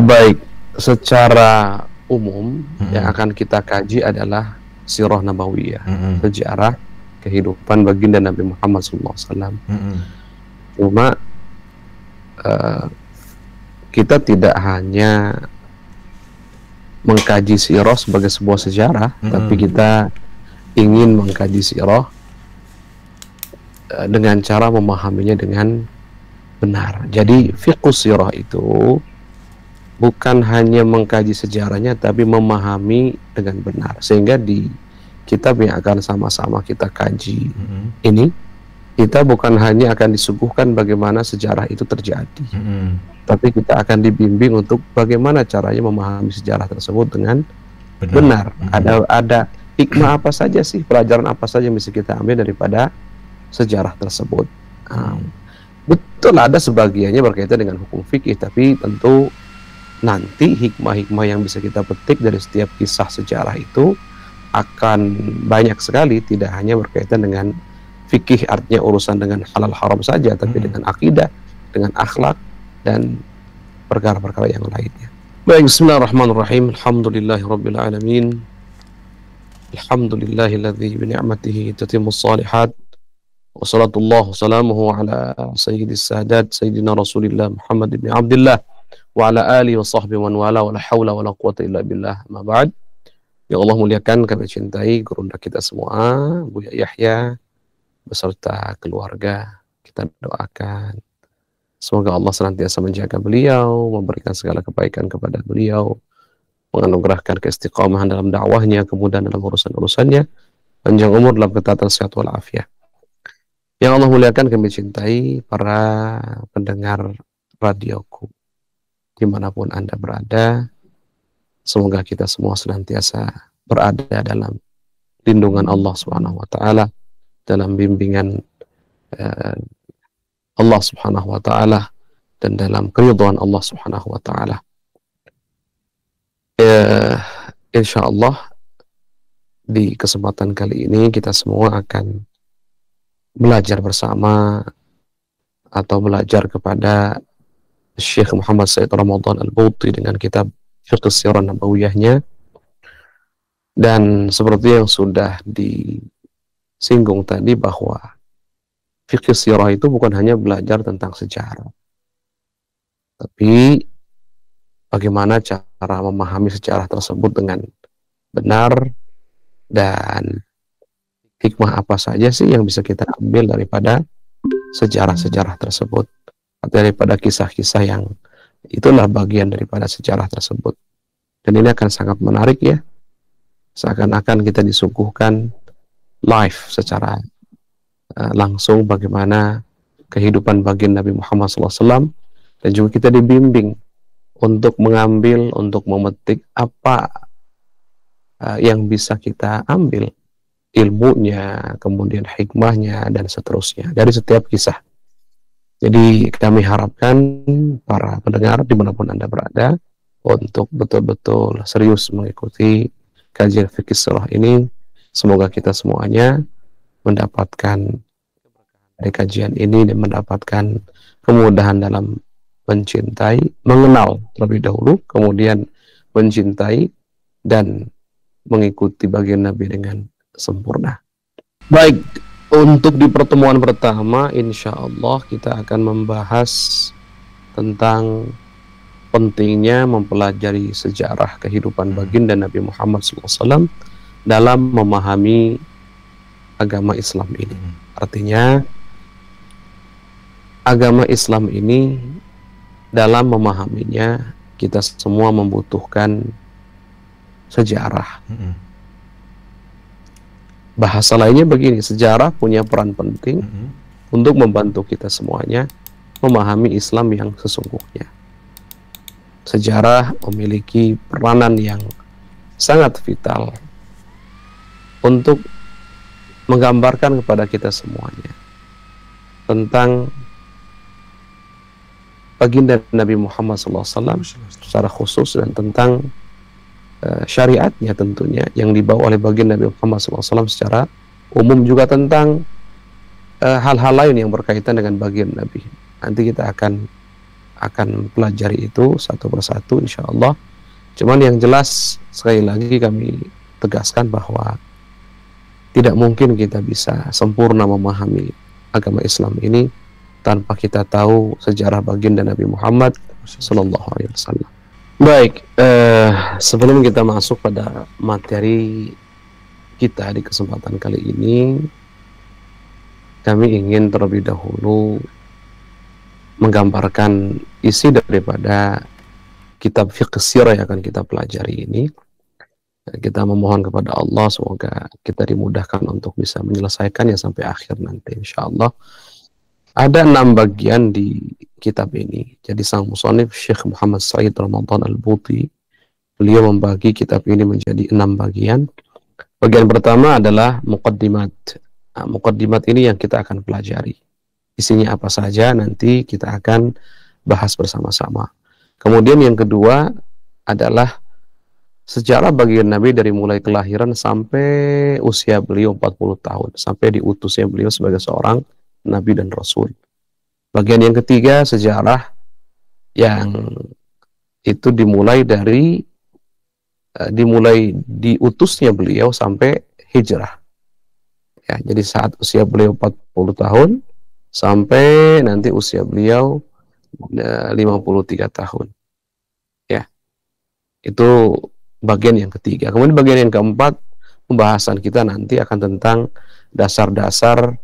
Baik, secara umum yang Mm-mm. akan kita kaji adalah sirah nabawiyah, Mm-mm. sejarah kehidupan baginda Nabi Muhammad SAW. Mm-mm. Cuma eh, kita tidak hanya mengkaji sirah sebagai sebuah sejarah, tapi Mm-mm. kita ingin mengkaji sirah dengan cara memahaminya dengan benar. Jadi fiqh sirah itu bukan hanya mengkaji sejarahnya, tapi memahami dengan benar. Sehingga di kitab yang akan sama-sama kita kaji Mm-mm. ini, kita bukan hanya akan disuguhkan bagaimana sejarah itu terjadi, Mm-mm. tapi kita akan dibimbing untuk bagaimana caranya memahami sejarah tersebut dengan benar. Mm-mm. Ada hikmah apa saja sih, pelajaran apa saja yang bisa kita ambil daripada sejarah tersebut. Nah, betul ada sebagiannya berkaitan dengan hukum fikih, tapi tentu nanti hikmah-hikmah yang bisa kita petik dari setiap kisah sejarah itu akan banyak sekali, tidak hanya berkaitan dengan fikih artinya urusan dengan halal haram saja, tapi dengan akidah, dengan akhlak, dan perkara-perkara yang lainnya. Baik, bismillahirrahmanirrahim. Alhamdulillahirabbil alamin. Alhamdulillahilladzi bi ni'matihi tatimmus shalihat. Wassalatullahu salamuhu ala sayyidis sadat sayyidina Rasulillah Muhammad ibn Abdullah wa ala alihi wa sahbihi wa wala wa la hawla wa la quwata illa billah. Ma ba'd. Ya Allah muliakan, kami cintai gurunda kita semua, Buya Yahya beserta keluarga. Kita doakan semoga Allah senantiasa menjaga beliau, memberikan segala kebaikan kepada beliau, menganugerahkan keistiqomahan dalam dakwahnya, kemudahan dalam urusan-urusannya, panjang umur dalam ketaatan sehat walafiat. Yang Allah muliakan, kami cintai para pendengar radioku dimanapun Anda berada. Semoga kita semua senantiasa berada dalam lindungan Allah Subhanahu wa taala, dalam bimbingan Allah Subhanahu wa taala, dan dalam keridhaan Allah Subhanahu wa taala. Insya Allah di kesempatan kali ini kita semua akan belajar bersama atau belajar kepada Syekh Muhammad Said Ramadan Al-Bauti dengan kitab Fiqh Sirah Nabawiyahnya. Dan seperti yang sudah disinggung tadi, bahwa fiqh sirah itu bukan hanya belajar tentang sejarah, tapi bagaimana cara memahami sejarah tersebut dengan benar, dan hikmah apa saja sih yang bisa kita ambil daripada sejarah-sejarah tersebut, daripada kisah-kisah yang itulah bagian daripada sejarah tersebut. Dan ini akan sangat menarik ya, seakan-akan kita disuguhkan live secara langsung bagaimana kehidupan baginda Nabi Muhammad SAW, dan juga kita dibimbing untuk mengambil, untuk memetik apa yang bisa kita ambil ilmunya, kemudian hikmahnya, dan seterusnya dari setiap kisah. Jadi kami harapkan para pendengar dimanapun Anda berada untuk betul-betul serius mengikuti kajian fikih sirah ini. Semoga kita semuanya mendapatkan dari kajian ini dan mendapatkan kemudahan dalam mencintai, mengenal terlebih dahulu, kemudian mencintai dan mengikuti bagian Nabi dengan sempurna. Baik, untuk di pertemuan pertama insya Allah kita akan membahas tentang pentingnya mempelajari sejarah kehidupan baginda Nabi Muhammad SAW dalam memahami agama Islam ini. Artinya agama Islam ini dalam memahaminya kita semua membutuhkan sejarah. Bahasa lainnya begini, sejarah punya peran penting untuk membantu kita semuanya memahami Islam yang sesungguhnya. Sejarah memiliki peranan yang sangat vital untuk menggambarkan kepada kita semuanya tentang baginda Nabi Muhammad SAW secara khusus, dan tentang syariatnya tentunya yang dibawa oleh baginda Nabi Muhammad SAW secara umum, juga tentang hal-hal lain yang berkaitan dengan baginda Nabi. Nanti kita akan akan pelajari itu satu persatu insya Allah. Cuman yang jelas sekali lagi kami tegaskan bahwa tidak mungkin kita bisa sempurna memahami agama Islam ini tanpa kita tahu sejarah baginda Nabi Muhammad Sallallahu Alaihi Wasallam. Baik, sebelum kita masuk pada materi kita di kesempatan kali ini, kami ingin terlebih dahulu menggambarkan isi daripada kitab fiqh sirah yang akan kita pelajari ini. Kita memohon kepada Allah semoga kita dimudahkan untuk bisa menyelesaikannya sampai akhir nanti insyaallah. Ada 6 bagian di kitab ini. Jadi sang musannif Syekh Muhammad Said Ramadan Al-Buti, beliau membagi kitab ini menjadi 6 bagian. Bagian pertama adalah muqaddimat. Nah, muqaddimat ini yang kita akan pelajari. Isinya apa saja nanti kita akan bahas bersama-sama. Kemudian yang kedua adalah sejarah bagian Nabi dari mulai kelahiran sampai usia beliau 40 tahun. Sampai diutusnya beliau sebagai seorang Nabi dan Rasul. Bagian yang ketiga sejarah yang itu dimulai diutusnya beliau sampai hijrah. Ya, jadi saat usia beliau 40 tahun sampai nanti usia beliau 53 tahun. Ya. Itu bagian yang ketiga. Kemudian bagian yang keempat, pembahasan kita nanti akan tentang dasar-dasar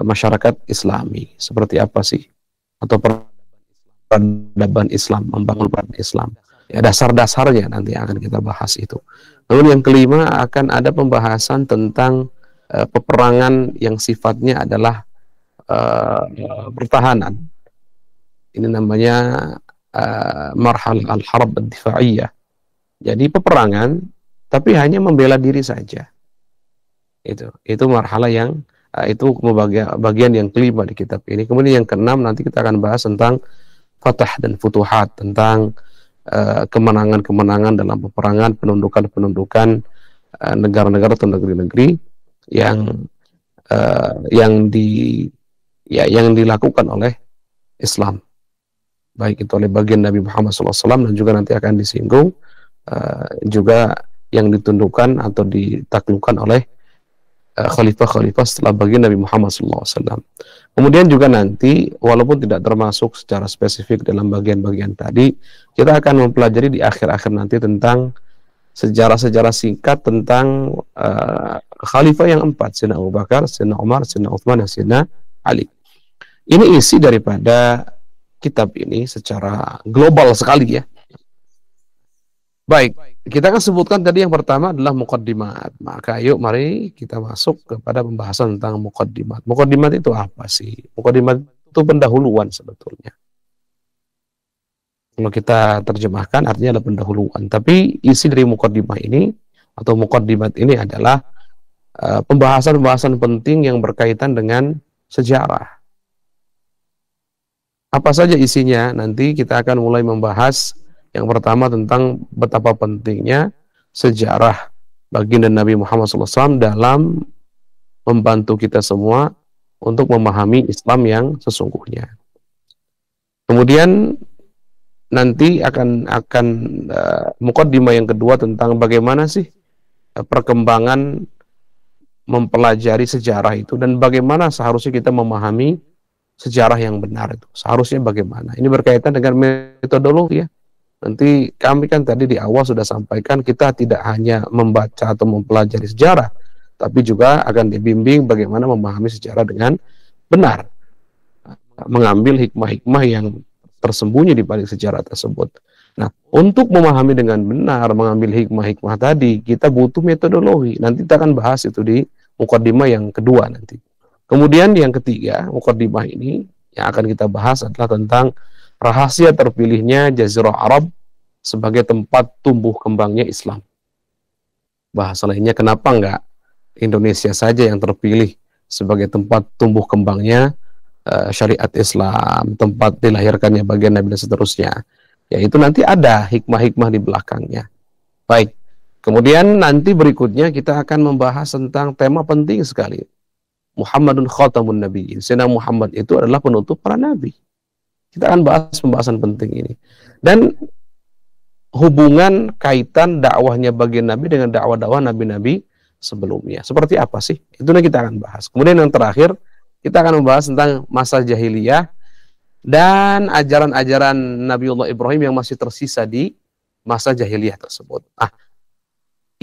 masyarakat Islami. Seperti apa sih? Atau peradaban Islam, membangun peradaban Islam. Ya, dasar-dasarnya nanti akan kita bahas itu. Lalu yang kelima akan ada pembahasan tentang peperangan yang sifatnya adalah pertahanan. Ini namanya marhal al-harb ad-difa'iyah. Jadi peperangan tapi hanya membela diri saja. Itu marhalah yang itu bagian yang kelima di kitab ini. Kemudian yang keenam nanti kita akan bahas tentang fatah dan futuhat, tentang kemenangan-kemenangan dalam peperangan, penundukan-penundukan negara-negara atau negeri-negeri yang dilakukan oleh Islam, baik itu oleh bagian Nabi Muhammad SAW dan juga nanti akan disinggung juga yang ditundukkan atau ditaklukkan oleh khalifah-khalifah setelah bagian Nabi Muhammad SAW. Kemudian juga nanti walaupun tidak termasuk secara spesifik dalam bagian-bagian tadi, kita akan mempelajari di akhir-akhir nanti tentang sejarah-sejarah singkat tentang khalifah yang 4, Sayyidina Abu Bakar, Sayyidina Umar, Sayyidina Uthman, dan Sayyidina Ali. Ini isi daripada kitab ini secara global sekali ya. Baik, kita akan sebutkan tadi yang pertama adalah muqaddimat. Maka yuk mari kita masuk kepada pembahasan tentang muqaddimat. Muqaddimat itu apa sih? Muqaddimat itu pendahuluan sebetulnya. Kalau kita terjemahkan artinya adalah pendahuluan. Tapi isi dari muqaddimah ini atau muqaddimat ini adalah pembahasan-pembahasan penting yang berkaitan dengan sejarah. Apa saja isinya? Nanti kita akan mulai membahas yang pertama tentang betapa pentingnya sejarah baginda Nabi Muhammad SAW dalam membantu kita semua untuk memahami Islam yang sesungguhnya. Kemudian nanti akan muqaddimah yang kedua tentang bagaimana sih perkembangan mempelajari sejarah itu dan bagaimana seharusnya kita memahami sejarah yang benar itu. Seharusnya bagaimana? Ini berkaitan dengan metodologi ya. Nanti kami kan tadi di awal sudah sampaikan kita tidak hanya membaca atau mempelajari sejarah, tapi juga akan dibimbing bagaimana memahami sejarah dengan benar. Mengambil hikmah-hikmah yang tersembunyi di balik sejarah tersebut. Nah, untuk memahami dengan benar, mengambil hikmah-hikmah tadi, kita butuh metodologi. Nanti kita akan bahas itu di muqaddimah yang kedua nanti. Kemudian yang ketiga, muqaddimah ini yang akan kita bahas adalah tentang rahasia terpilihnya Jazirah Arab sebagai tempat tumbuh kembangnya Islam. Bahasa lainnya, kenapa enggak Indonesia saja yang terpilih sebagai tempat tumbuh kembangnya syariat Islam, tempat dilahirkannya bagian Nabi dan seterusnya. Yaitu nanti ada hikmah-hikmah di belakangnya. Baik, kemudian nanti berikutnya kita akan membahas tentang tema penting sekali. Muhammadun khatamun nabiyyin. Sayyidina Muhammad itu adalah penutup para nabi. Kita akan bahas pembahasan penting ini. Dan hubungan kaitan dakwahnya bagian Nabi dengan dakwah-dakwah Nabi-Nabi sebelumnya. Seperti apa sih? Itulah kita akan bahas. Kemudian yang terakhir, kita akan membahas tentang masa jahiliyah dan ajaran-ajaran Nabiullah Ibrahim yang masih tersisa di masa jahiliyah tersebut.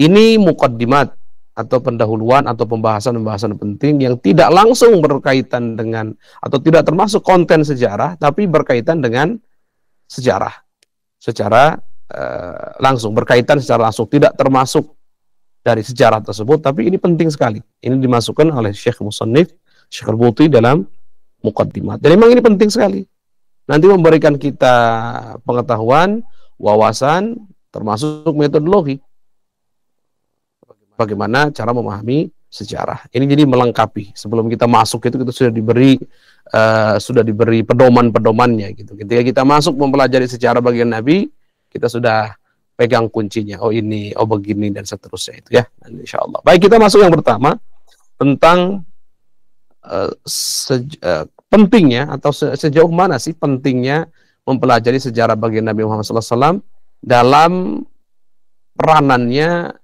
Ini mukaddimat atau pendahuluan atau pembahasan-pembahasan penting yang tidak langsung berkaitan dengan atau tidak termasuk konten sejarah, tapi berkaitan dengan sejarah secara langsung, berkaitan secara langsung, tidak termasuk dari sejarah tersebut, tapi ini penting sekali. Ini dimasukkan oleh Syekh Musannif, Syekh Al-Buti dalam mukaddimat. Dan memang ini penting sekali. Nanti memberikan kita pengetahuan, wawasan, termasuk metodologi. Bagaimana cara memahami sejarah. Ini jadi melengkapi. Sebelum kita masuk itu kita sudah diberi pedoman-pedomannya gitu. Ketika kita masuk mempelajari sejarah bagian Nabi, kita sudah pegang kuncinya. Oh ini, oh begini dan seterusnya itu ya. Insya Allah. Baik, kita masuk yang pertama tentang pentingnya atau sejauh mana sih pentingnya mempelajari sejarah bagian Nabi Muhammad SAW dalam peranannya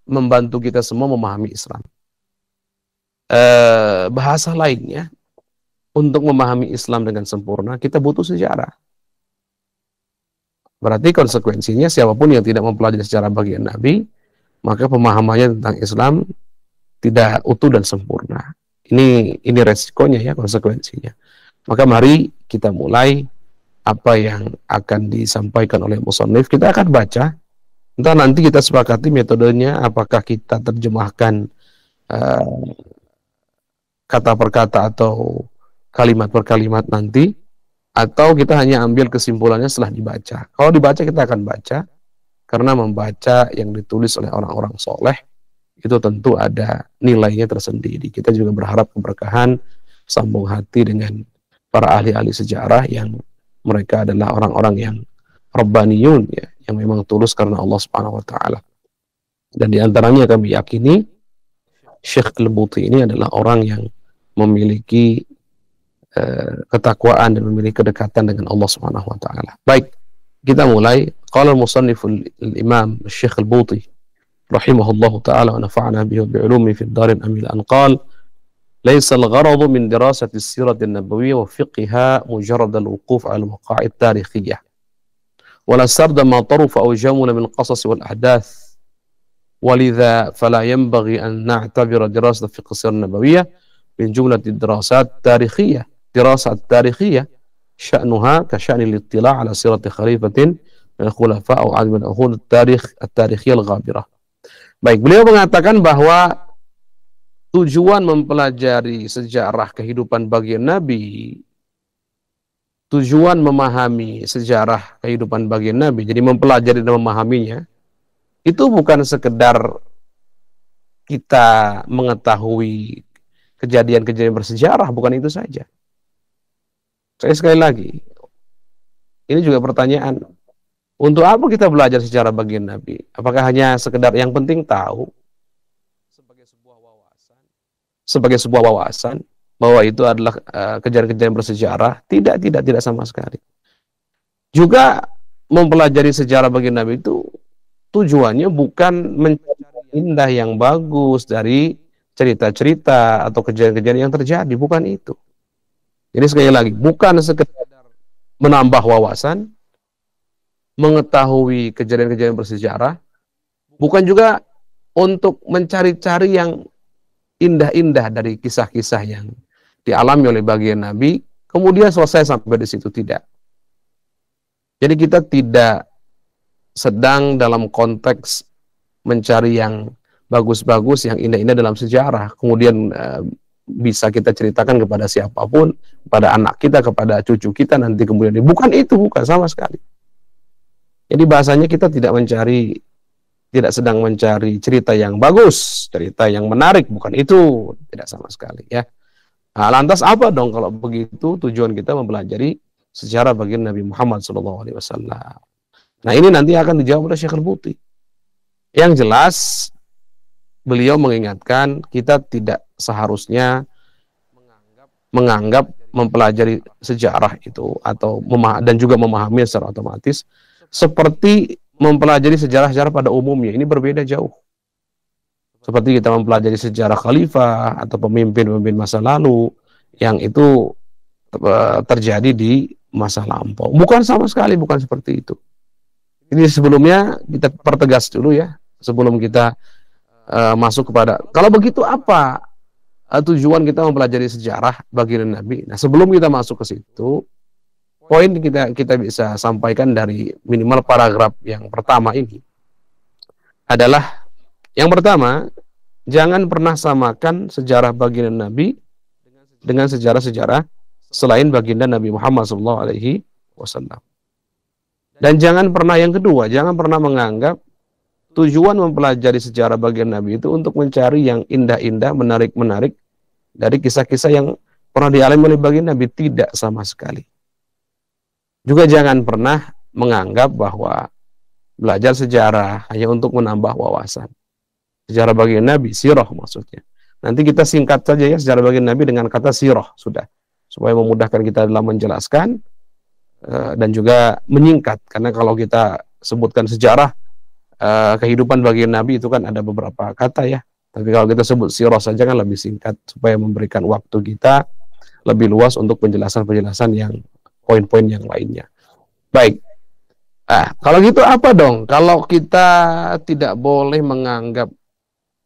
membantu kita semua memahami Islam. Bahasa lainnya, untuk memahami Islam dengan sempurna, kita butuh sejarah. Berarti konsekuensinya, siapapun yang tidak mempelajari sejarah bagian Nabi, maka pemahamannya tentang Islam tidak utuh dan sempurna. Ini resikonya ya, konsekuensinya. Maka mari kita mulai apa yang akan disampaikan oleh musannif. Kita akan baca. Entah nanti kita sepakati metodenya, apakah kita terjemahkan kata per kata atau kalimat per kalimat nanti, atau kita hanya ambil kesimpulannya setelah dibaca. Kalau dibaca kita akan baca, karena membaca yang ditulis oleh orang-orang soleh, itu tentu ada nilainya tersendiri. Kita juga berharap keberkahan, sambung hati dengan para ahli-ahli sejarah yang mereka adalah orang-orang yang rabbaniyun ya, yang memang tulus karena Allah Subhanahu wa taala. Dan di antaranya kami yakini Syekh Al-Buti ini adalah orang yang memiliki ketakwaan dan memiliki kedekatan dengan Allah Subhanahu wa taala. Baik, kita mulai. Qala al-musannif al-imam Syekh Al-Buti rahimahullahu taala wa nafa'ana bihi bi 'ulumi fi ad-darin amil an qala laysa al-gharad min dirasati as-sirah an-nabawiyyah wa fiqhiha mujarrad al-wuquf 'ala al-waqa'i' at-tarikhiyah ولا سرد ما طرف أو جمل من القصص والأحداث ولذا فلا ينبغي أن نعتبر دراسة الفقه السيرة النبوية من جملة الدراسات التاريخية. دراسة التاريخية شأنها كشأن الاطلاع على سيرة خليفة من الخلفاء أو عدد من الأخور التاريخية الغابرة. Baik, beliau mengatakan bahwa tujuan mempelajari sejarah kehidupan bagian Nabi, tujuan memahami sejarah kehidupan bagian Nabi, jadi mempelajari dan memahaminya, itu bukan sekedar kita mengetahui kejadian-kejadian bersejarah, bukan itu saja. Saya sekali lagi, ini juga pertanyaan, untuk apa kita belajar sejarah bagian Nabi? Apakah hanya sekedar yang penting tahu sebagai sebuah wawasan bahwa itu adalah kejadian-kejadian bersejarah? Tidak sama sekali. Juga mempelajari sejarah bagian Nabi itu tujuannya bukan mencari indah yang bagus dari cerita-cerita atau kejadian-kejadian yang terjadi, bukan itu. Jadi sekali lagi, bukan sekedar menambah wawasan, mengetahui kejadian-kejadian bersejarah, bukan juga untuk mencari-cari yang indah-indah dari kisah-kisah yang dialami oleh bagian Nabi, kemudian selesai sampai di situ, tidak. Jadi kita tidak sedang dalam konteks mencari yang bagus-bagus, yang indah-indah dalam sejarah, kemudian bisa kita ceritakan kepada siapapun, kepada anak kita, kepada cucu kita nanti kemudian. Bukan itu, bukan sama sekali. Jadi bahasanya kita tidak sedang mencari cerita yang bagus, cerita yang menarik, bukan itu, tidak sama sekali ya. Nah, lantas apa dong kalau begitu tujuan kita mempelajari sejarah bagian Nabi Muhammad SAW? Nah, ini nanti akan dijawab oleh Syekh Al-Buti. Yang jelas, beliau mengingatkan kita tidak seharusnya menganggap mempelajari sejarah itu atau dan juga memahami secara otomatis seperti mempelajari sejarah-sejarah pada umumnya. Ini berbeda jauh. Seperti kita mempelajari sejarah khalifah atau pemimpin-pemimpin masa lalu yang itu terjadi di masa lampau. Bukan sama sekali, bukan seperti itu. Ini sebelumnya kita pertegas dulu ya, sebelum kita masuk kepada, kalau begitu apa tujuan kita mempelajari sejarah baginda Nabi. Nah, sebelum kita masuk ke situ, poin kita bisa sampaikan dari minimal paragraf yang pertama ini adalah, yang pertama, jangan pernah samakan sejarah baginda Nabi dengan sejarah-sejarah selain baginda Nabi Muhammad SAW. Dan jangan pernah, yang kedua, jangan pernah menganggap tujuan mempelajari sejarah baginda Nabi itu untuk mencari yang indah-indah, menarik-menarik dari kisah-kisah yang pernah dialami oleh baginda Nabi. Tidak sama sekali. Juga jangan pernah menganggap bahwa belajar sejarah hanya untuk menambah wawasan. Sejarah baginda Nabi, sirah maksudnya. Nanti kita singkat saja ya sejarah baginda Nabi dengan kata sirah, sudah. Supaya memudahkan kita dalam menjelaskan dan juga menyingkat. Karena kalau kita sebutkan sejarah kehidupan baginda Nabi itu kan ada beberapa kata ya. Tapi kalau kita sebut sirah saja kan lebih singkat supaya memberikan waktu kita lebih luas untuk penjelasan-penjelasan yang poin-poin yang lainnya. Baik. Kalau gitu apa dong? Kalau kita tidak boleh menganggap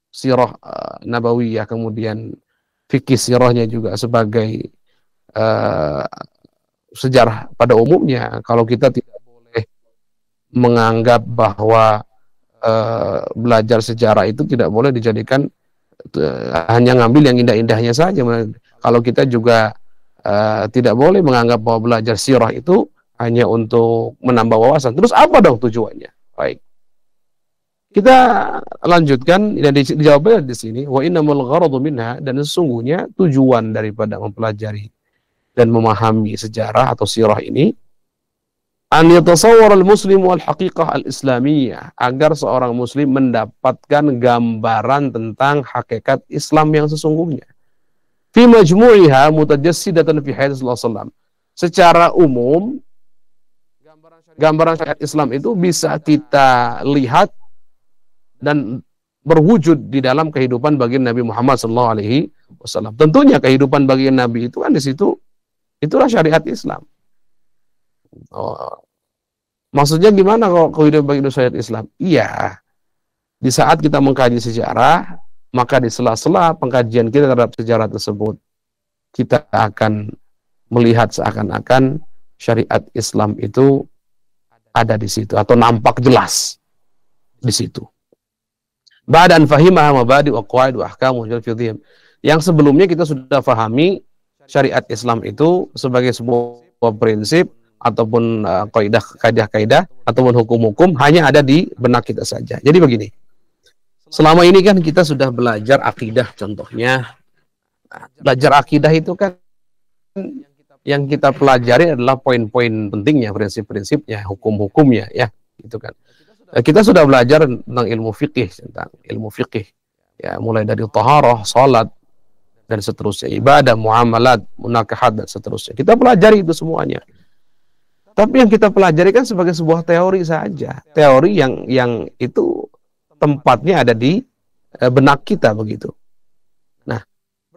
sirah nabawiyah kemudian fikih sirahnya juga sebagai sejarah pada umumnya, kalau kita tidak boleh menganggap bahwa belajar sejarah itu tidak boleh dijadikan hanya ngambil yang indah-indahnya saja. Kalau kita juga tidak boleh menganggap bahwa belajar sirah itu hanya untuk menambah wawasan. Terus apa dong tujuannya? Baik. Kita lanjutkan dan dijawabnya di sini, wa innamal gharadu minha, dan sesungguhnya tujuan daripada mempelajari dan memahami sejarah atau sirah ini, an yatasawwar al-muslim wal haqiqah al-islamiyah, agar seorang muslim mendapatkan gambaran tentang hakikat Islam yang sesungguhnya. Fi majmu'iha mutajassidatan fi hadits Rasulullah sallallahu alaihi wasallam. Secara umum, gambaran syariat Islam itu bisa kita lihat dan berwujud di dalam kehidupan baginda Nabi Muhammad SAW. Tentunya kehidupan baginda Nabi itu kan di situ, itulah syariat Islam. Maksudnya gimana kalau kehidupan baginda syariat Islam? Iya, di saat kita mengkaji sejarah, maka di sela-sela pengkajian kita terhadap sejarah tersebut, kita akan melihat seakan-akan syariat Islam itu ada di situ atau nampak jelas di situ. Ba'dan fahimah mabadi wa qawaid wa ahkam yang sebelumnya kita sudah fahami syariat Islam itu sebagai sebuah prinsip ataupun kaidah-kaidah ataupun hukum-hukum hanya ada di benak kita saja. Jadi begini, selama ini kan kita sudah belajar akidah contohnya. Belajar akidah itu kan yang kita pelajari adalah poin-poin pentingnya, prinsip-prinsipnya, hukum-hukumnya ya, gitu kan. Kita sudah belajar tentang ilmu fikih, ya, mulai dari taharah, salat dan seterusnya, ibadah, muamalat, munakahat dan seterusnya. Kita pelajari itu semuanya. Tapi yang kita pelajari kan sebagai sebuah teori saja, teori yang itu tempatnya ada di benak kita begitu. Nah,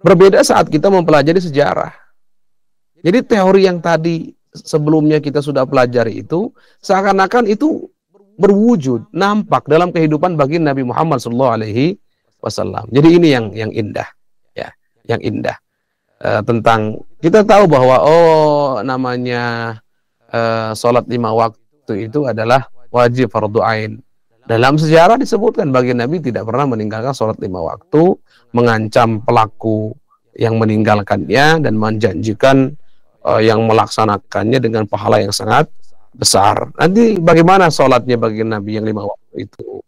berbeda saat kita mempelajari sejarah. Jadi teori yang tadi sebelumnya kita sudah pelajari itu seakan-akan itu berwujud, nampak dalam kehidupan baginda Nabi Muhammad SAW. Jadi ini yang indah, ya, yang indah tentang kita tahu bahwa namanya sholat 5 waktu itu adalah wajib fardu ain. Dalam sejarah disebutkan baginda Nabi tidak pernah meninggalkan sholat 5 waktu, mengancam pelaku yang meninggalkannya dan menjanjikan yang melaksanakannya dengan pahala yang sangat besar. Nanti bagaimana sholatnya baginda Nabi yang 5 waktu itu?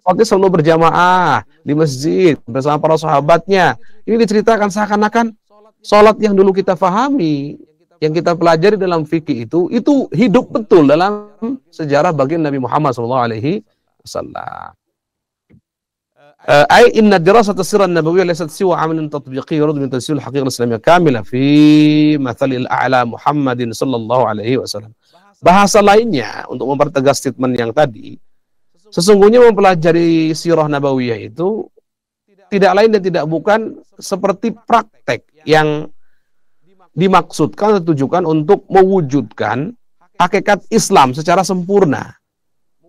Sholatnya selalu berjamaah di masjid bersama para sahabatnya. Ini diceritakan seakan-akan sholat yang dulu kita fahami, yang kita pelajari dalam fikih itu hidup betul dalam sejarah baginda Nabi Muhammad SAW. Ai inna dirasat as-sirah an-nabawiyyah laysat siwa 'amalin tatbiqi yurad min tansil al-haqiqah al-islamiyyah kamilah fi mathalil a'la Muhammadin sallallahu alaihi wasallam. Bahasa lainnya untuk mempertegas statement yang tadi, sesungguhnya mempelajari sirah nabawiyah itu tidak lain dan tidak bukan seperti praktek yang dimaksudkan atau ditujukan untuk mewujudkan hakikat Islam secara sempurna.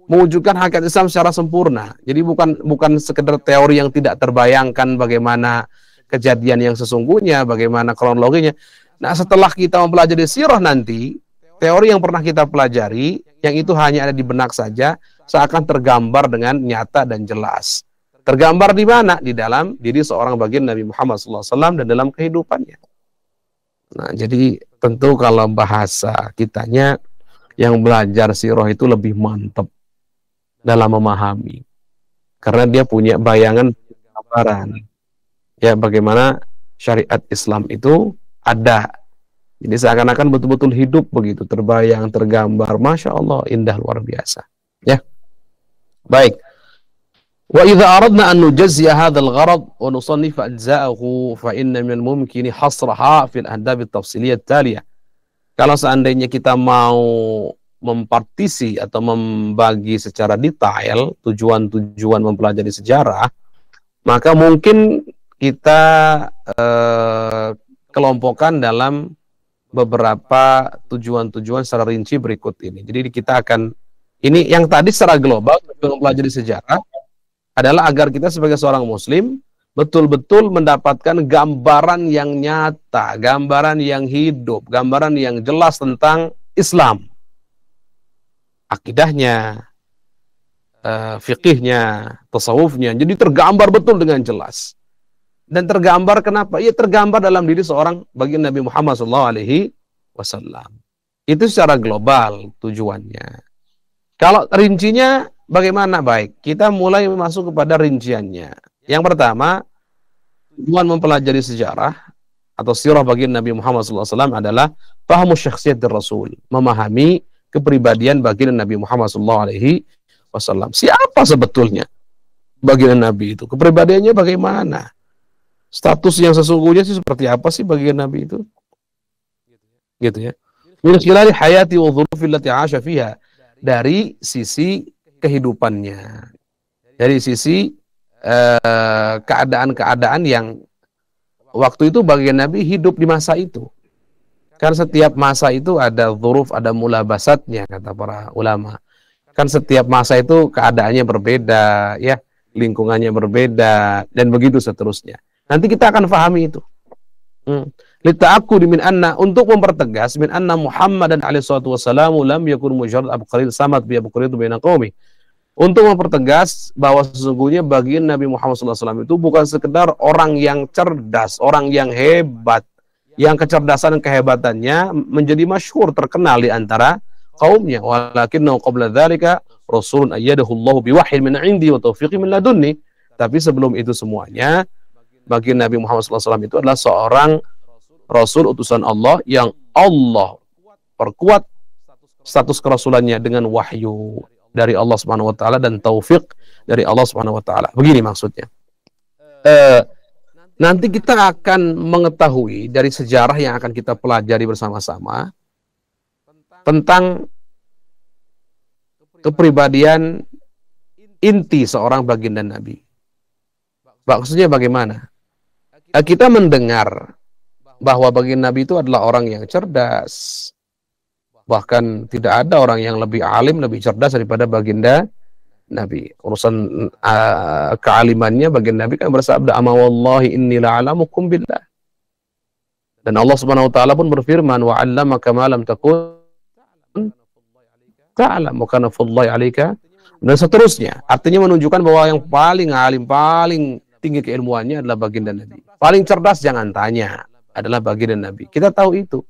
Mewujudkan hakikat Islam secara sempurna. Jadi bukan sekedar teori yang tidak terbayangkan bagaimana kejadian yang sesungguhnya, bagaimana kronologinya. Nah, setelah kita mempelajari sirah nanti, teori yang pernah kita pelajari, yang itu hanya ada di benak saja, seakan tergambar dengan nyata dan jelas. Tergambar di mana? Di dalam diri seorang bagian Nabi Muhammad SAW dan dalam kehidupannya. Nah, jadi tentu kalau bahasa kitanya yang belajar sirah itu lebih mantap dalam memahami, karena dia punya bayangan gambaran ya bagaimana syariat Islam itu ada. Jadi seakan-akan betul-betul hidup begitu, terbayang, tergambar. Masya Allah, indah luar biasa. Ya, baik. Wa idza aradna an nujazziya hadzal gharad wa nusannif ajza'ahu fa inna min al-mumkin hasraha fil ahdab at-tafsiliyah at-taliyah. Kalau seandainya kita mau mempartisi atau membagi secara detail tujuan-tujuan mempelajari sejarah, maka mungkin kita kelompokkan dalam beberapa tujuan-tujuan secara rinci berikut ini. Jadi kita akan, ini yang tadi secara global mempelajari sejarah adalah agar kita sebagai seorang muslim betul-betul mendapatkan gambaran yang nyata, gambaran yang hidup, gambaran yang jelas tentang Islam. Akidahnya, fikihnya, tasawufnya, jadi tergambar betul dengan jelas. Dan tergambar kenapa? Ya tergambar dalam diri seorang baginda Nabi Muhammad SAW. Itu secara global tujuannya. Kalau rincinya bagaimana? Baik, kita mulai masuk kepada rinciannya. Yang pertama, tujuan mempelajari sejarah atau sirah baginda Nabi Muhammad SAW adalah pahamu syakhsiyat Rasul, memahami kepribadian baginda Nabi Muhammad SAW. Siapa sebetulnya baginda Nabi itu? Kepribadiannya bagaimana? Status yang sesungguhnya sih seperti apa sih baginda Nabi itu? Gitu ya. Min khilali hayati wa dhurufil lati 'asha fiha. Dari sisi kehidupannya. Dari sisi keadaan-keadaan yang waktu itu baginda Nabi hidup di masa itu. Kan setiap masa itu ada dzuruf, ada mulabasatnya, kata para ulama. Kan setiap masa itu keadaannya berbeda, ya, lingkungannya berbeda, dan begitu seterusnya. Nanti kita akan pahami itu. Lita'aqqudi min anna, untuk mempertegas min anna Muhammadan alaihi salatu wassalamu lam yakun mujarrad abqaril samad bi abqaritu baina qaumi. Untuk mempertegas bahwa sesungguhnya bagian Nabi Muhammad SAW itu bukan sekedar orang yang cerdas, orang yang hebat, yang kecerdasan dan kehebatannya menjadi masyhur, terkenal di antara kaumnya. Walakinnahu qabla dzalika rasulun ayyadahu Allah biwahyin min 'indi wa taufiqin min ladunni. Tapi sebelum itu semuanya, baginda Nabi Muhammad SAW itu adalah seorang rasul utusan Allah yang Allah perkuat status kerasulannya dengan wahyu dari Allah Subhanahu wa taala dan taufik dari Allah Subhanahu wa taala. Begini maksudnya. Nanti kita akan mengetahui dari sejarah yang akan kita pelajari bersama-sama tentang kepribadian inti seorang baginda Nabi. Maksudnya bagaimana? Kita mendengar bahwa baginda Nabi itu adalah orang yang cerdas. Bahkan tidak ada orang yang lebih alim, lebih cerdas daripada baginda Nabi. Urusan kealimannya baginda Nabi kan bersabda, "Ama wallahi inni la'alamukum billah." Dan Allah Subhanahu wa taala pun berfirman, "Wa 'allamaka ma lam takun ta'lam wa kana fadlullahi 'alaika." Dan seterusnya. Artinya menunjukkan bahwa yang paling alim, paling tinggi keilmuannya adalah baginda Nabi. Paling cerdas jangan tanya, adalah baginda Nabi. Kita tahu itu.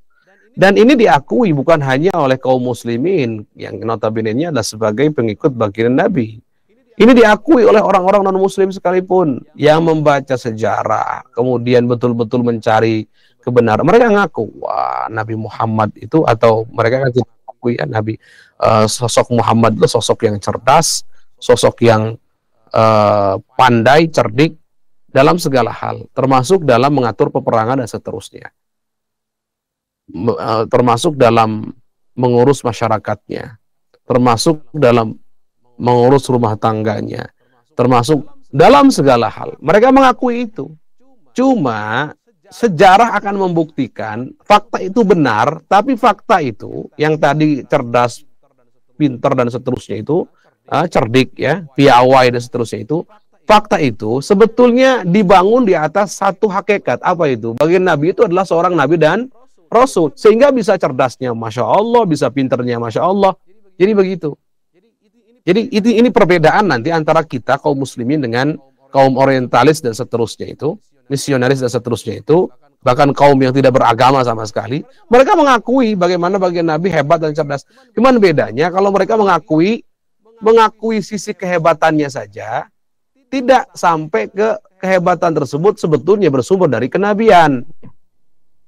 Dan ini diakui bukan hanya oleh kaum muslimin yang notabene-nya adalah sebagai pengikut baginda Nabi. Ini diakui oleh orang-orang non-muslim sekalipun yang membaca sejarah, kemudian betul-betul mencari kebenaran. Mereka ngaku, wah, Nabi Muhammad itu, atau mereka kan tidak akui ya, Nabi, sosok Muhammad itu sosok yang cerdas, sosok yang pandai, cerdik dalam segala hal, termasuk dalam mengatur peperangan dan seterusnya, termasuk dalam mengurus masyarakatnya, termasuk dalam mengurus rumah tangganya, termasuk dalam segala hal. Mereka mengakui itu. Cuma sejarah akan membuktikan fakta itu benar, tapi fakta itu yang tadi cerdas, pintar dan seterusnya itu, cerdik ya, piawai dan seterusnya itu, fakta itu sebetulnya dibangun di atas satu hakikat. Apa itu? Bagian Nabi itu adalah seorang Nabi dan Rasul, sehingga bisa cerdasnya Masya Allah, bisa pinternya Masya Allah. Jadi begitu. Jadi ini perbedaan nanti antara kita kaum muslimin dengan kaum orientalis dan seterusnya itu, misionaris dan seterusnya itu, bahkan kaum yang tidak beragama sama sekali. Mereka mengakui bagaimana bagian Nabi hebat dan cerdas. Cuman bedanya kalau mereka mengakui sisi kehebatannya saja, tidak sampai ke kehebatan tersebut sebetulnya bersumber dari kenabian.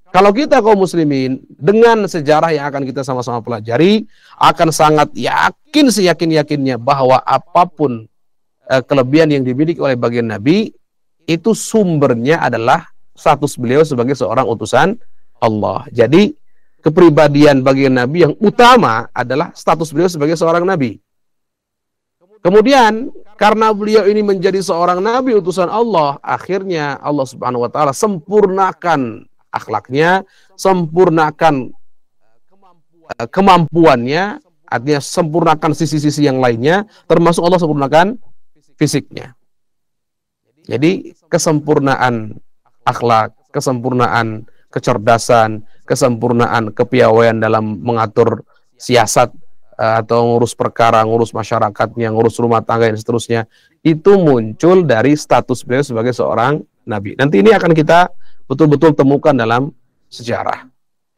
Kalau kita kaum muslimin, dengan sejarah yang akan kita sama-sama pelajari, akan sangat yakin seyakin-yakinnya bahwa apapun kelebihan yang dimiliki oleh bagian Nabi, itu sumbernya adalah status beliau sebagai seorang utusan Allah. Jadi kepribadian bagian Nabi yang utama adalah status beliau sebagai seorang Nabi. Kemudian karena beliau ini menjadi seorang Nabi utusan Allah, akhirnya Allah Subhanahu wa taala sempurnakan akhlaknya, sempurnakan kemampuannya, artinya sempurnakan sisi-sisi yang lainnya, termasuk Allah sempurnakan fisiknya. Jadi kesempurnaan akhlak, kesempurnaan kecerdasan, kesempurnaan kepiawaian dalam mengatur siasat atau ngurus perkara, ngurus masyarakatnya, ngurus rumah tangga dan seterusnya, itu muncul dari status beliau sebagai seorang Nabi. Nanti ini akan kita betul-betul temukan dalam sejarah.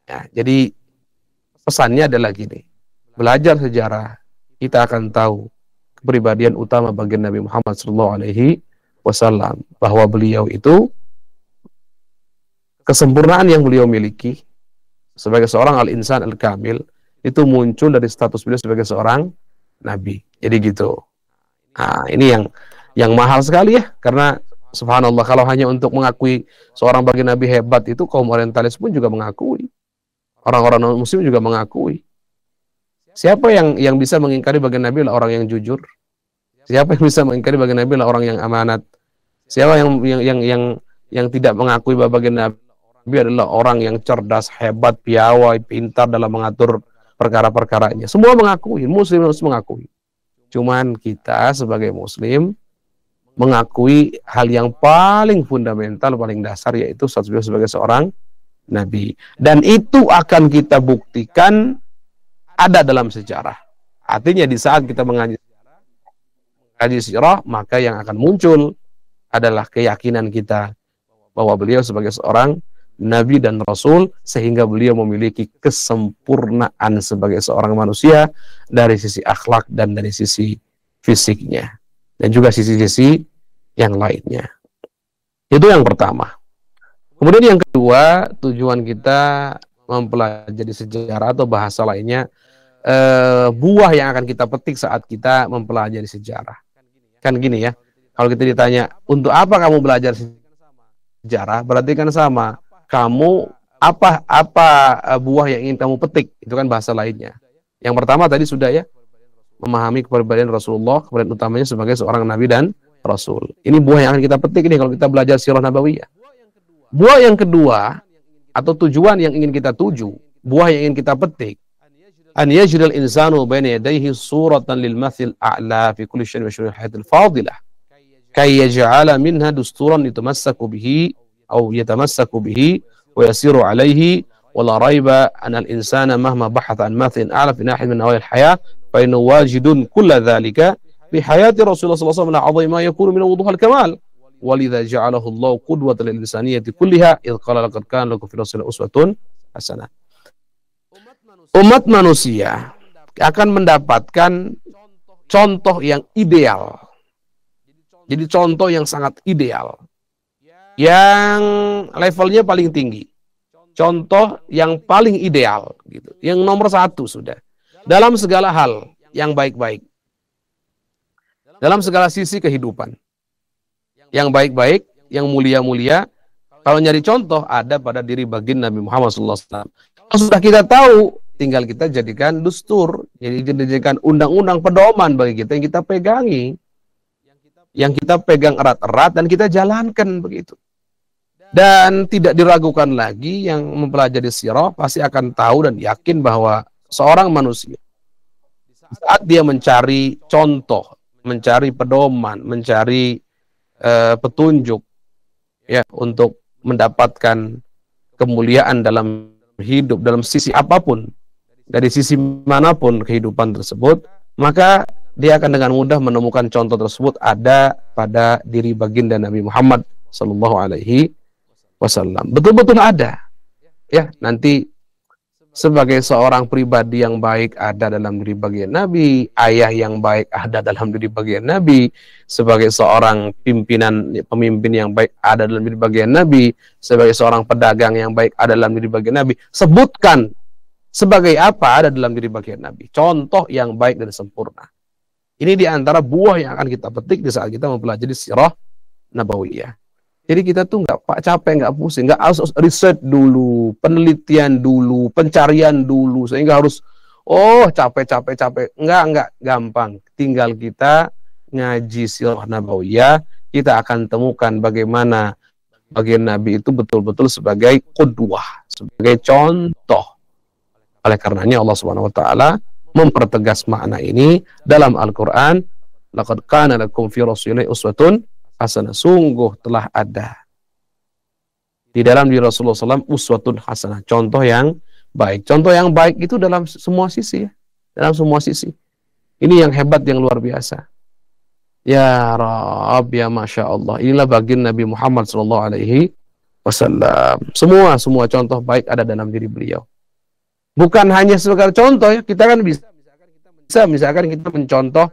Ya, jadi pesannya adalah gini, belajar sejarah, kita akan tahu kepribadian utama bagian Nabi Muhammad SAW, bahwa beliau itu kesempurnaan yang beliau miliki sebagai seorang al-insan al-kamil itu muncul dari status beliau sebagai seorang Nabi. Jadi gitu. Nah, ini yang mahal sekali ya, karena subhanallah, kalau hanya untuk mengakui seorang bagian Nabi hebat itu kaum orientalis pun juga mengakui. Orang-orang non-muslim juga mengakui. Siapa yang bisa mengingkari bagian Nabi adalah orang yang jujur. Siapa yang bisa mengingkari bagian Nabi adalah orang yang amanat. Siapa yang tidak mengakui bahwa bagian Nabi adalah orang yang cerdas, hebat, piawai, pintar dalam mengatur perkara-perkaranya. Semua mengakui, muslim harus mengakui. Cuman kita sebagai muslim mengakui hal yang paling fundamental, paling dasar, yaitu status beliau sebagai seorang Nabi. Dan itu akan kita buktikan ada dalam sejarah. Artinya di saat kita mengaji sirah, maka yang akan muncul adalah keyakinan kita bahwa beliau sebagai seorang Nabi dan Rasul, sehingga beliau memiliki kesempurnaan sebagai seorang manusia dari sisi akhlak dan dari sisi fisiknya, dan juga sisi-sisi yang lainnya. Itu yang pertama. Kemudian yang kedua, tujuan kita mempelajari sejarah atau bahasa lainnya, buah yang akan kita petik saat kita mempelajari sejarah. Kan gini ya, kalau kita ditanya, untuk apa kamu belajar sejarah? Berarti kan sama, kamu apa buah yang ingin kamu petik, itu kan bahasa lainnya. Yang pertama tadi sudah ya, memahami kepribadian Rasulullah, kepribadian utamanya sebagai seorang Nabi dan Rasul. Ini buah yang akan kita petik nih kalau kita belajar sirah nabawiyah. Buah yang kedua atau tujuan yang ingin kita tuju, buah yang ingin kita petik, an yajril insanu baina yadayhi suratan lil mathil a'la fi kulli shay'in wa shay'in hayatil fadilah kay yaj'ala minha dusturan yatamassaku bihi aw yatamassaku bihi wa yasiru alayhi wa la raiba an al insana mahma bahatha an mathin a'la fi nahiyat min nawahil hayah fa innahu wajidun kulla dhalika في حياة رسول الله صلى الله عليه وسلم عظيم ما يكون من وضوح الكمال ولذا جعله الله قدوة للإنسانية كلها إذ قال لقد كان لكم في رسول الله أسوة حسنة. Umat manusia akan mendapatkan contoh yang ideal. Jadi contoh yang sangat ideal, yang levelnya paling tinggi, contoh yang paling ideal gitu, yang nomor satu sudah dalam segala hal yang baik-baik. dalam segala sisi kehidupan. Yang baik-baik, yang mulia-mulia, kalau nyari contoh ada pada diri baginda Nabi Muhammad SAW. Kalau sudah kita tahu, tinggal kita jadikan dustur, jadi jadikan undang-undang pedoman bagi kita yang kita pegangi, yang kita pegang erat-erat dan kita jalankan begitu. Dan tidak diragukan lagi yang mempelajari sirah pasti akan tahu dan yakin bahwa seorang manusia saat dia mencari contoh, mencari pedoman, mencari petunjuk ya untuk mendapatkan kemuliaan dalam hidup, dalam sisi apapun, dari sisi manapun kehidupan tersebut, maka dia akan dengan mudah menemukan contoh tersebut ada pada diri baginda Nabi Muhammad Sallallahu Alaihi Wasallam. Betul-betul ada. Ya, nanti sebagai seorang pribadi yang baik ada dalam diri baginda Nabi, ayah yang baik ada dalam diri baginda Nabi, sebagai seorang pemimpin yang baik ada dalam diri baginda Nabi, sebagai seorang pedagang yang baik ada dalam diri baginda Nabi. Sebutkan sebagai apa ada dalam diri baginda Nabi. Contoh yang baik dan sempurna. Ini diantara buah yang akan kita petik di saat kita mempelajari sirah nabawiyah. Jadi kita tuh nggak capek, nggak pusing, nggak harus riset dulu, penelitian dulu, pencarian dulu, sehingga harus capek. Nggak gampang. Tinggal kita ngaji sirah nabawiyah, kita akan temukan bagaimana baginda Nabi itu betul-betul sebagai qudwah, sebagai contoh. Oleh karenanya Allah Subhanahu Wa Taala mempertegas makna ini dalam Al-Quran. Laqad kana lakum fi rasulillahi uswatun hasanah. Sungguh telah ada di dalam diri Rasulullah SAW uswatun hasanah, contoh yang baik. Contoh yang baik itu dalam semua sisi ya. Dalam semua sisi. Ini yang hebat, yang luar biasa. Ya Rabb, ya Masya Allah. Inilah baginda Nabi Muhammad SAW. Semua contoh baik ada dalam diri beliau. Bukan hanya sebagai contoh ya. Kita kan bisa misalkan kita mencontoh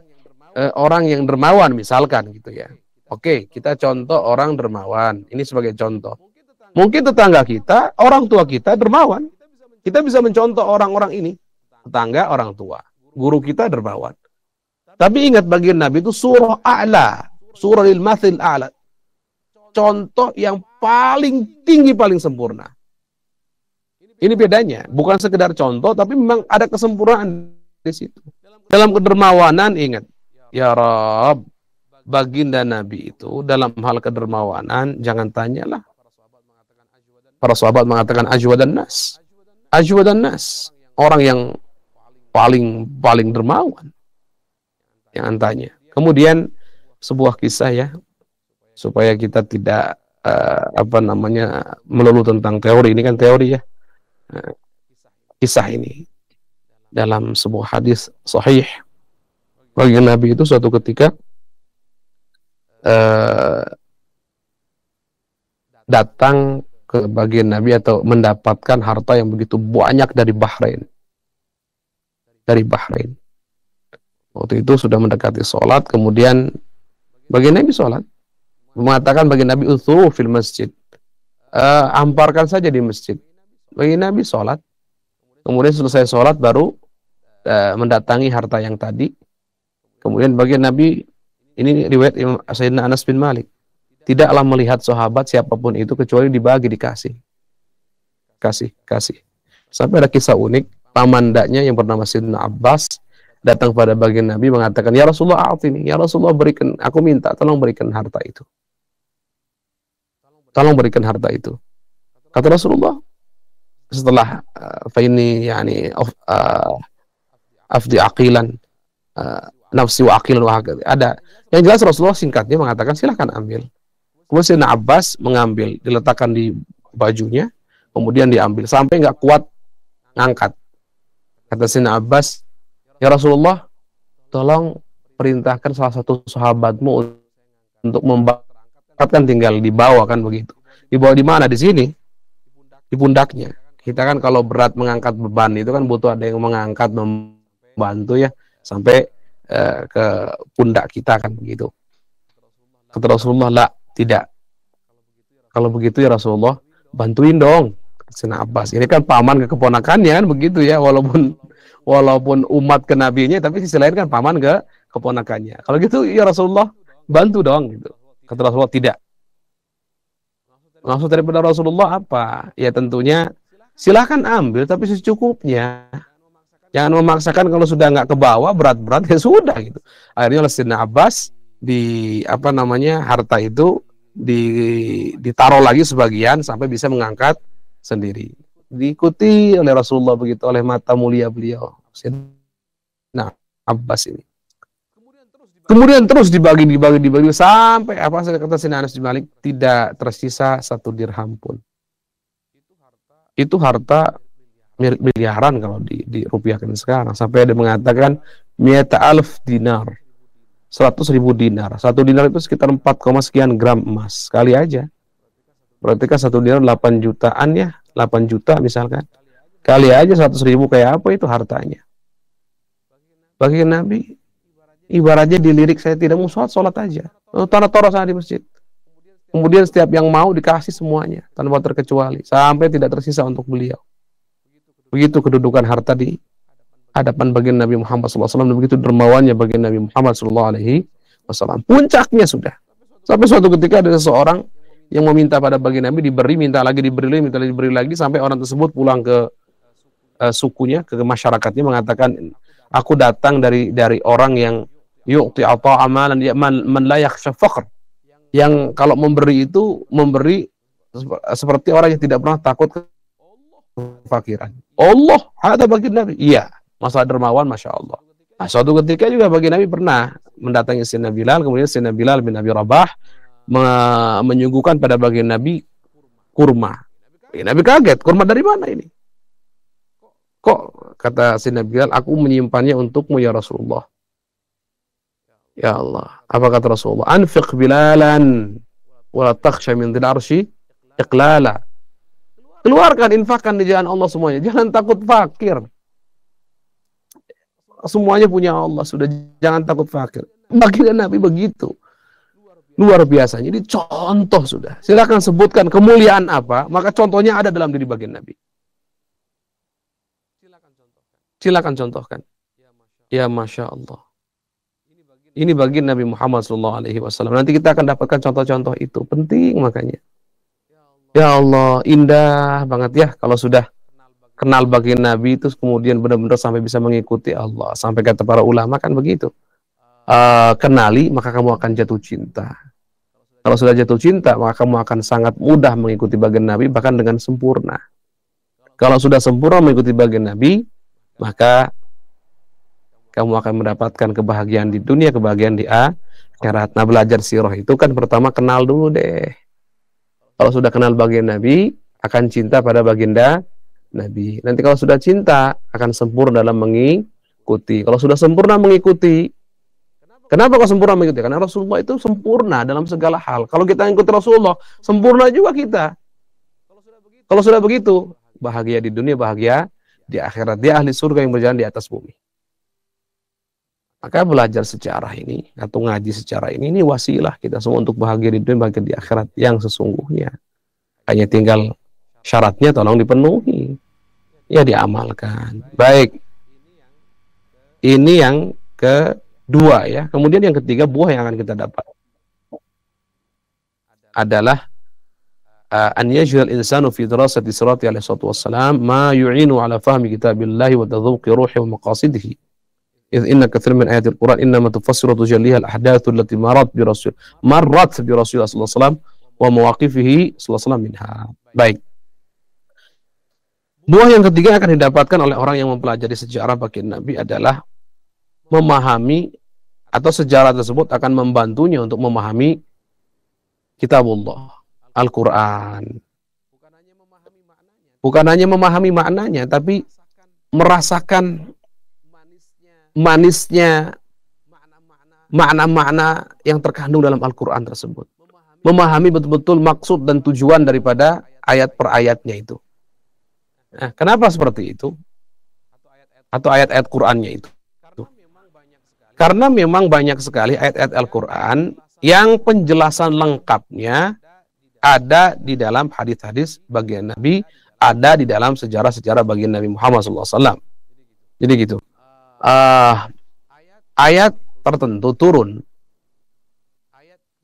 orang yang dermawan misalkan gitu ya. Oke, kita contoh orang dermawan. Ini sebagai contoh. Mungkin tetangga kita, orang tua kita dermawan. Kita bisa mencontoh orang-orang ini. Tetangga, orang tua. Guru kita dermawan. Tapi ingat bagian Nabi itu surah a'la. Surah lil mathil a'la. Contoh yang paling tinggi, paling sempurna. Ini bedanya. Bukan sekedar contoh, tapi memang ada kesempurnaan di situ. Dalam kedermawanan, ingat. Ya Rabb, baginda Nabi itu dalam hal kedermawanan jangan tanyalah. Para sahabat mengatakan ajwadan nas. Ajwadan nas, orang yang paling dermawan. Jangan tanya. Kemudian sebuah kisah ya, supaya kita tidak melulu tentang teori. Ini kan teori ya. Kisah ini dalam sebuah hadis sahih, baginda Nabi itu suatu ketika datang ke bagian Nabi atau mendapatkan harta yang begitu banyak dari Bahrain. Waktu itu sudah mendekati sholat, kemudian bagian Nabi sholat, mengatakan bagian Nabi uthuru fil masjid, amparkan saja di masjid. Bagian Nabi sholat, kemudian selesai sholat baru mendatangi harta yang tadi. Kemudian bagian Nabi, ini riwayat Sayyidina Anas bin Malik, tidaklah melihat sahabat siapapun itu kecuali dibagi, dikasih. Kasih. Sampai ada kisah unik, pamandanya yang bernama Sayyidina Abbas datang pada bagian Nabi mengatakan, ya Rasulullah a'tini, ya Rasulullah berikan, aku minta, tolong berikan harta itu. Kata Rasulullah, setelah faini yani afdi aqilan nafsi wa aqilan wa ada yang jelas Rasulullah singkatnya mengatakan silahkan ambil. Kemudian Sayyidina Abbas mengambil, diletakkan di bajunya, kemudian diambil sampai nggak kuat ngangkat. Kata Sayyidina Abbas, ya Rasulullah, tolong perintahkan salah satu sahabatmu untuk membawa, tinggal dibawa kan begitu. Dibawa di mana? Di sini, di pundaknya. Kita kan kalau berat mengangkat beban itu kan butuh ada yang mengangkat, membantu ya sampai ke pundak kita kan begitu. Kata Rasulullah, la, tidak. Kalau begitu ya Rasulullah, bantuin dong. Sayyidina Abbas. Ini kan paman ke keponakannya kan begitu ya, walaupun umat ke nabinya, tapi sisi lain kan paman ke keponakannya. Kalau gitu, ya Rasulullah, bantu dong. Gitu. Kata Rasulullah, tidak. Maksud daripada Rasulullah apa? Ya tentunya, silahkan ambil, tapi secukupnya. Jangan memaksakan kalau sudah nggak ke bawah, berat-berat, ya sudah. Gitu. Akhirnya oleh Sayyidina Abbas, harta itu ditaruh lagi sebagian, sampai bisa mengangkat sendiri. Diikuti oleh Rasulullah begitu, oleh mata mulia beliau. Nah, Abbas ini. Kemudian terus dibagi sampai apa kata Sayyidina Anas bin Malik, tidak tersisa 1 dirham pun. Itu harta miliaran kalau dirupiahkan sekarang. Sampai ada mengatakan mi'ata alf dinar. 100.000 dinar. 1 dinar itu sekitar 4, sekian gram emas. Sekali aja. Berarti kan 1 dinar 8 jutaan ya. 8 juta misalkan. Kali aja 100.000 kayak apa itu hartanya. Bagi Nabi, ibaratnya dilirik, saya tidak mau sholat aja. Taruh sana di masjid. Kemudian setiap yang mau dikasih semuanya, tanpa terkecuali. Sampai tidak tersisa untuk beliau. Begitu kedudukan harta di hadapan baginda Nabi Muhammad SAW. Dan begitu dermawannya baginda Nabi Muhammad SAW. Puncaknya sudah. Sampai suatu ketika ada seseorang yang meminta pada baginda Nabi, diberi, minta lagi, diberi lagi, sampai orang tersebut pulang ke sukunya, ke masyarakatnya, mengatakan, aku datang dari orang yang yu'ti ata'a amalan man la yakhsha faqr, yang kalau memberi itu memberi seperti orang yang tidak pernah takut kefakiran. Allah ada bagi Nabi. Iya, masalah dermawan, masya Allah. Nah, suatu ketika juga bagi Nabi pernah mendatangi Sayyidina Bilal, kemudian Sayyidina Bilal bin Abi Rabah menyuguhkan pada baginda Nabi kurma. Nabi kaget, kurma dari mana ini? Kok, kata Sayyidina Bilal, aku menyimpannya untukmu ya Rasulullah. Ya Allah, apa kata Rasulullah? Anfiq bilalan wala takhsha min dhil arsy iqlala. Keluarkan, infakkan di jalan Allah semuanya. Jangan takut fakir. Semuanya punya Allah, sudah, jangan takut fakir. Baginda Nabi begitu. Luar biasa. Jadi contoh sudah. Silakan sebutkan kemuliaan apa, maka contohnya ada dalam diri baginda Nabi. Silakan contohkan. Ya Masya Allah. Ini baginda Nabi Muhammad SAW. Nanti kita akan dapatkan contoh-contoh itu. Penting makanya. Ya Allah, indah banget ya kalau sudah kenal baginda Nabi itu, kemudian benar-benar sampai bisa mengikuti Allah. Sampai kata para ulama kan begitu. Kenali, maka kamu akan jatuh cinta. Kalau sudah jatuh cinta, maka kamu akan sangat mudah mengikuti baginda Nabi, bahkan dengan sempurna. Kalau sudah sempurna mengikuti baginda Nabi, maka kamu akan mendapatkan kebahagiaan di dunia, kebahagiaan di akhirat. Nah, belajar sirah itu kan pertama kenal dulu deh. Kalau sudah kenal baginda Nabi, akan cinta pada baginda Nabi. Nanti kalau sudah cinta, akan sempurna dalam mengikuti. Kalau sudah sempurna mengikuti, kenapa kok sempurna mengikuti? Karena Rasulullah itu sempurna dalam segala hal. Kalau kita mengikuti Rasulullah, sempurna juga kita. Kalau sudah begitu, bahagia di dunia, bahagia di akhirat. Dia ahli surga yang berjalan di atas bumi. Maka belajar sejarah ini, atau ngaji sejarah ini wasilah kita semua untuk bahagia di dunia, bahagia di akhirat yang sesungguhnya. Hanya tinggal syaratnya tolong dipenuhi. Ya diamalkan. Baik. Ini yang kedua ya. Kemudian yang ketiga, buah yang akan kita dapat adalah an yajhal insanu fi dirasati sirati alaihi salatu wassalam ma yu'inu ala fahmi kitabillahi wa tadhuqi ruhi wa maqasidihi. إذ إن كثير من آيات القرآن إنما تفسر وتجليها الأحداث التي مرت برسول الله صلى الله عليه وسلم ومواقفه صلى الله عليه وسلم منها. Baik. Buah yang ketiga akan didapatkan oleh orang yang mempelajari sejarah baginda Nabi adalah memahami, atau sejarah tersebut akan membantunya untuk memahami kitabullah, Al-Quran. Bukan hanya memahami maknanya, tapi merasakan manisnya makna-makna yang terkandung dalam Al-Quran tersebut. Memahami betul-betul maksud dan tujuan daripada ayat per ayatnya itu. Nah, kenapa seperti itu? Atau ayat-ayat Qur'annya itu? Karena memang banyak sekali ayat-ayat Al-Quran yang penjelasan lengkapnya ada di dalam hadis-hadis bagian Nabi, ada di dalam sejarah-sejarah bagian Nabi Muhammad SAW. Jadi gitu. Ayat tertentu turun.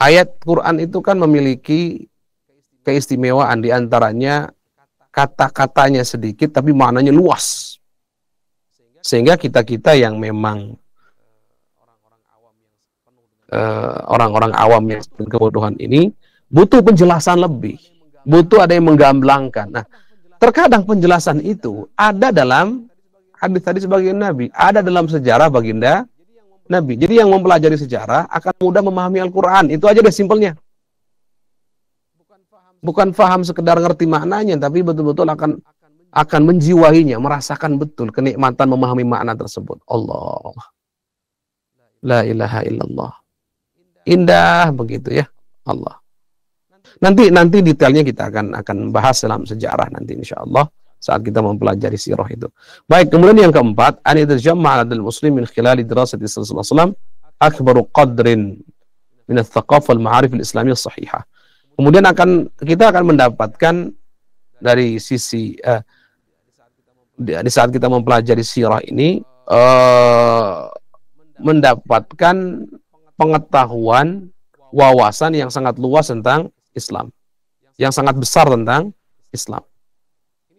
Ayat Quran itu kan memiliki keistimewaan, diantaranya kata-katanya sedikit tapi maknanya luas. Sehingga kita-kita yang memang orang-orang awam yang kebodohan ini butuh penjelasan lebih, butuh ada yang menggamblangkan. Nah, terkadang penjelasan itu ada dalam hadis tadi sebagian Nabi, ada dalam sejarah baginda Nabi. Jadi yang mempelajari sejarah akan mudah memahami Al-Quran. Itu aja deh simpelnya. Bukan paham sekedar ngerti maknanya, tapi betul-betul akan menjiwainya, merasakan betul kenikmatan memahami makna tersebut. Allah, la ilaha illallah. Indah begitu ya Allah. Nanti detailnya kita akan bahas dalam sejarah nanti insyaallah saat kita mempelajari sirah itu. Baik, kemudian yang keempat, an yatajamma 'ala al-muslim min khilal dirasati sallallahu alaihi wasallam akbaru qadrin min al-thaqafah wal-ma'arif al-islamiyyah as-sahihah. Kemudian kita akan mendapatkan dari sisi di saat kita mempelajari sirah ini mendapatkan pengetahuan, wawasan yang sangat luas tentang Islam, yang sangat besar tentang Islam.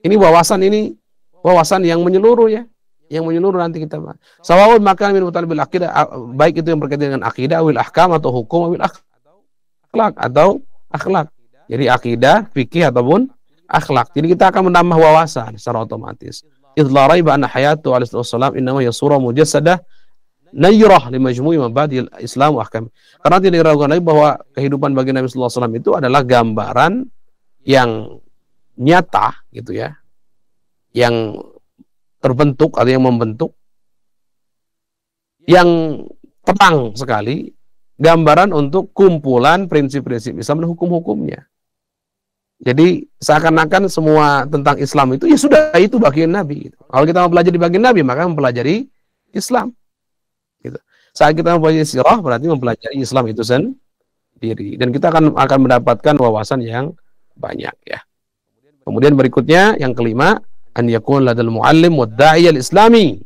Ini wawasan yang menyeluruh ya, yang menyeluruh nanti kita bahas. Sawa'un maka min mutalibil aqidah, baik itu yang berkaitan dengan akidah, awil ahkam atau hukum, awil akhlak atau akhlak. Jadi akidah, fikih ataupun akhlak. Jadi kita akan menambah wawasan secara otomatis. Idz la raiba anna hayatu alaihi wasallam innama hiya surah mujassadah nayrah li majmu'i mabadi al-Islam wa ahkam. Karena tidak diragukan lagi bahwa kehidupan bagi Nabi sallallahu alaihi wasallam itu adalah gambaran yang nyata gitu ya. Yang terbentuk atau yang membentuk yang terang sekali, gambaran untuk kumpulan prinsip-prinsip Islam dan hukum-hukumnya. Jadi seakan-akan semua tentang Islam itu ya sudah itu bagian Nabi. Kalau kita mempelajari bagian Nabi maka mempelajari Islam. Gitu. Saat kita mempelajari sirah berarti mempelajari Islam itu sendiri, dan kita akan mendapatkan wawasan yang banyak ya. Kemudian berikutnya yang kelima, an yakun ladal muallim wad da'i al-islami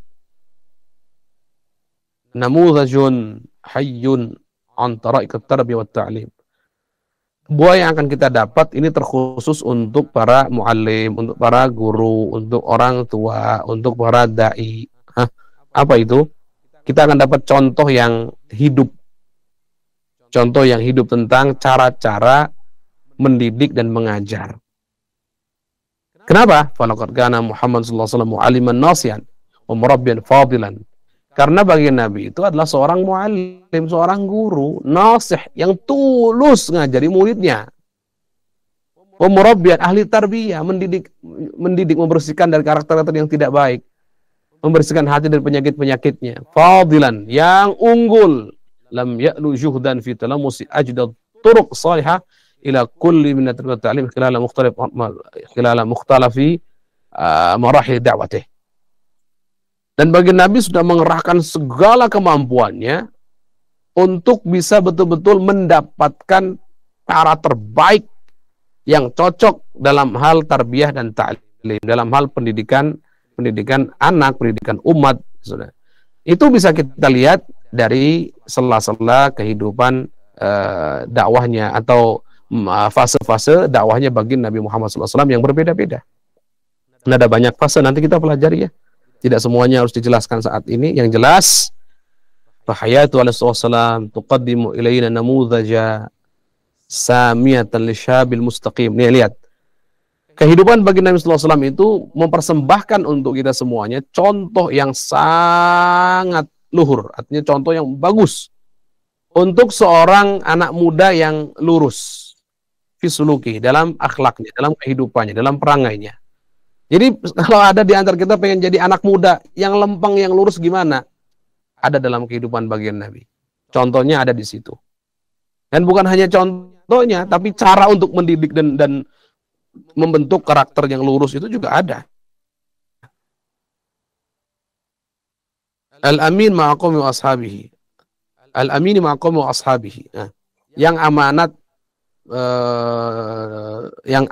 namudhajun hayyun an tara'iq at-tarbiyah wat ta'lim. Buah yang akan kita dapat ini terkhusus untuk para muallim, untuk para guru, untuk orang tua, untuk para dai. Apa itu? Kita akan dapat contoh yang hidup tentang cara-cara mendidik dan mengajar. Kenapa? Falaqad kana Muhammad sallallahu alaihi wasallam mu'alliman nasihan wa murabbiyan fadilan. Karena bagi Nabi itu adalah seorang muallim, seorang guru, nasih yang tulus ngajari muridnya. Wa murabbiyan ahli tarbiyah, mendidik, membersihkan dari karakter-karakter yang tidak baik. Membersihkan hati dari penyakit-penyakitnya. Fadilan, yang unggul. Lam ya'lu juhdan fi talamusi ajdad turuq salihah ila kulli min at-tarbiyah ta'lim khilala mukhtalafi marahil da'watih. Dan bagi Nabi sudah mengerahkan segala kemampuannya untuk bisa betul-betul mendapatkan cara terbaik yang cocok dalam hal tarbiyah dan ta'lim, dalam hal pendidikan anak, pendidikan umat. Itu bisa kita lihat dari sela-sela kehidupan dakwahnya atau fase-fase dakwahnya bagi Nabi Muhammad SAW yang berbeda-beda. Ada banyak fase, nanti kita pelajari ya. Tidak semuanya harus dijelaskan saat ini. Yang jelas, fahayatu alaihi wasallam tuqaddimu ilayna namudhaja samiyatan lisyabil mustaqim. Nih lihat. Kehidupan bagi Nabi SAW itu mempersembahkan untuk kita semuanya contoh yang sangat luhur, artinya contoh yang bagus untuk seorang anak muda yang lurus fisuluki, dalam akhlaknya, dalam kehidupannya, dalam perangainya. Jadi kalau ada di antara kita pengen jadi anak muda yang lempeng, yang lurus gimana? Ada dalam kehidupan bagian Nabi. Contohnya ada di situ. Dan bukan hanya contohnya, tapi cara untuk mendidik dan membentuk karakter yang lurus itu juga ada. Al-amin ma'aqami wa ashabihi. Al-amini ma'aqami wa ashabihi. Nah, yang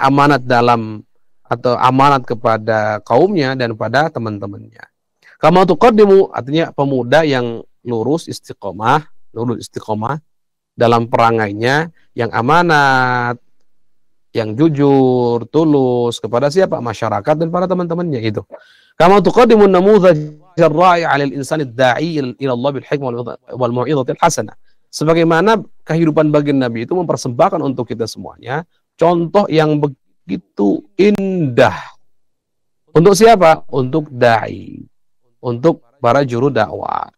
amanat dalam atau amanat kepada kaumnya dan pada teman-temannya. Kama tuqaddimu, artinya pemuda yang lurus istiqomah dalam perangainya, yang amanat, yang jujur, tulus kepada siapa? Masyarakat dan para teman-temannya itu. Kama tuqaddimun namudhaj ar-ra'i 'ala al-insani ad-da'i ila Allah bil hikmah wal mau'izatil hasanah. Sebagaimana kehidupan baginda Nabi itu mempersembahkan untuk kita semuanya contoh yang begitu indah. Untuk siapa? Untuk dai, untuk para juru dakwah.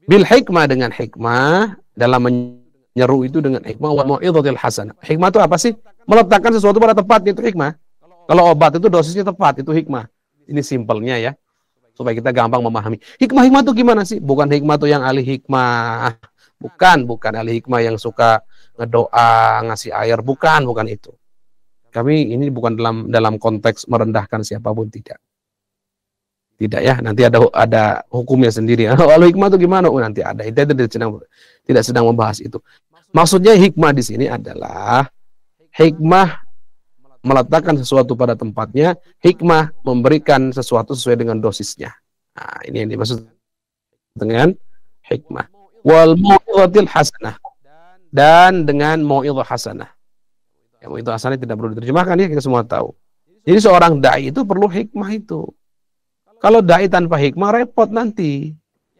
Bil hikmah, dengan hikmah, dalam menyeru itu dengan hikmah, wa mau'izatil hasanah. Hikmah itu apa sih? Meletakkan sesuatu pada tempatnya, itu hikmah. Kalau obat itu dosisnya tepat, itu hikmah. Ini simpelnya ya, supaya kita gampang memahami. Hikmah itu gimana sih? Bukan hikmah itu yang ahli hikmah. Bukan ahli hikmah yang suka ngedoa, ngasih air. Bukan itu. Kami ini bukan dalam konteks merendahkan siapapun, tidak. Tidak ya, nanti ada hukumnya sendiri. Kalau hikmah itu gimana? Nanti ada. Itu tidak sedang membahas itu. Maksudnya hikmah di sini adalah hikmah meletakkan sesuatu pada tempatnya, hikmah memberikan sesuatu sesuai dengan dosisnya. Nah, ini yang dimaksud dengan hikmah. Wal mau'izatil hasanah, dan dengan mau'izah hasanah. Ya, mau'izah hasanah tidak perlu diterjemahkan ya, kita semua tahu. Jadi seorang dai itu perlu hikmah itu. Kalau dai tanpa hikmah repot nanti.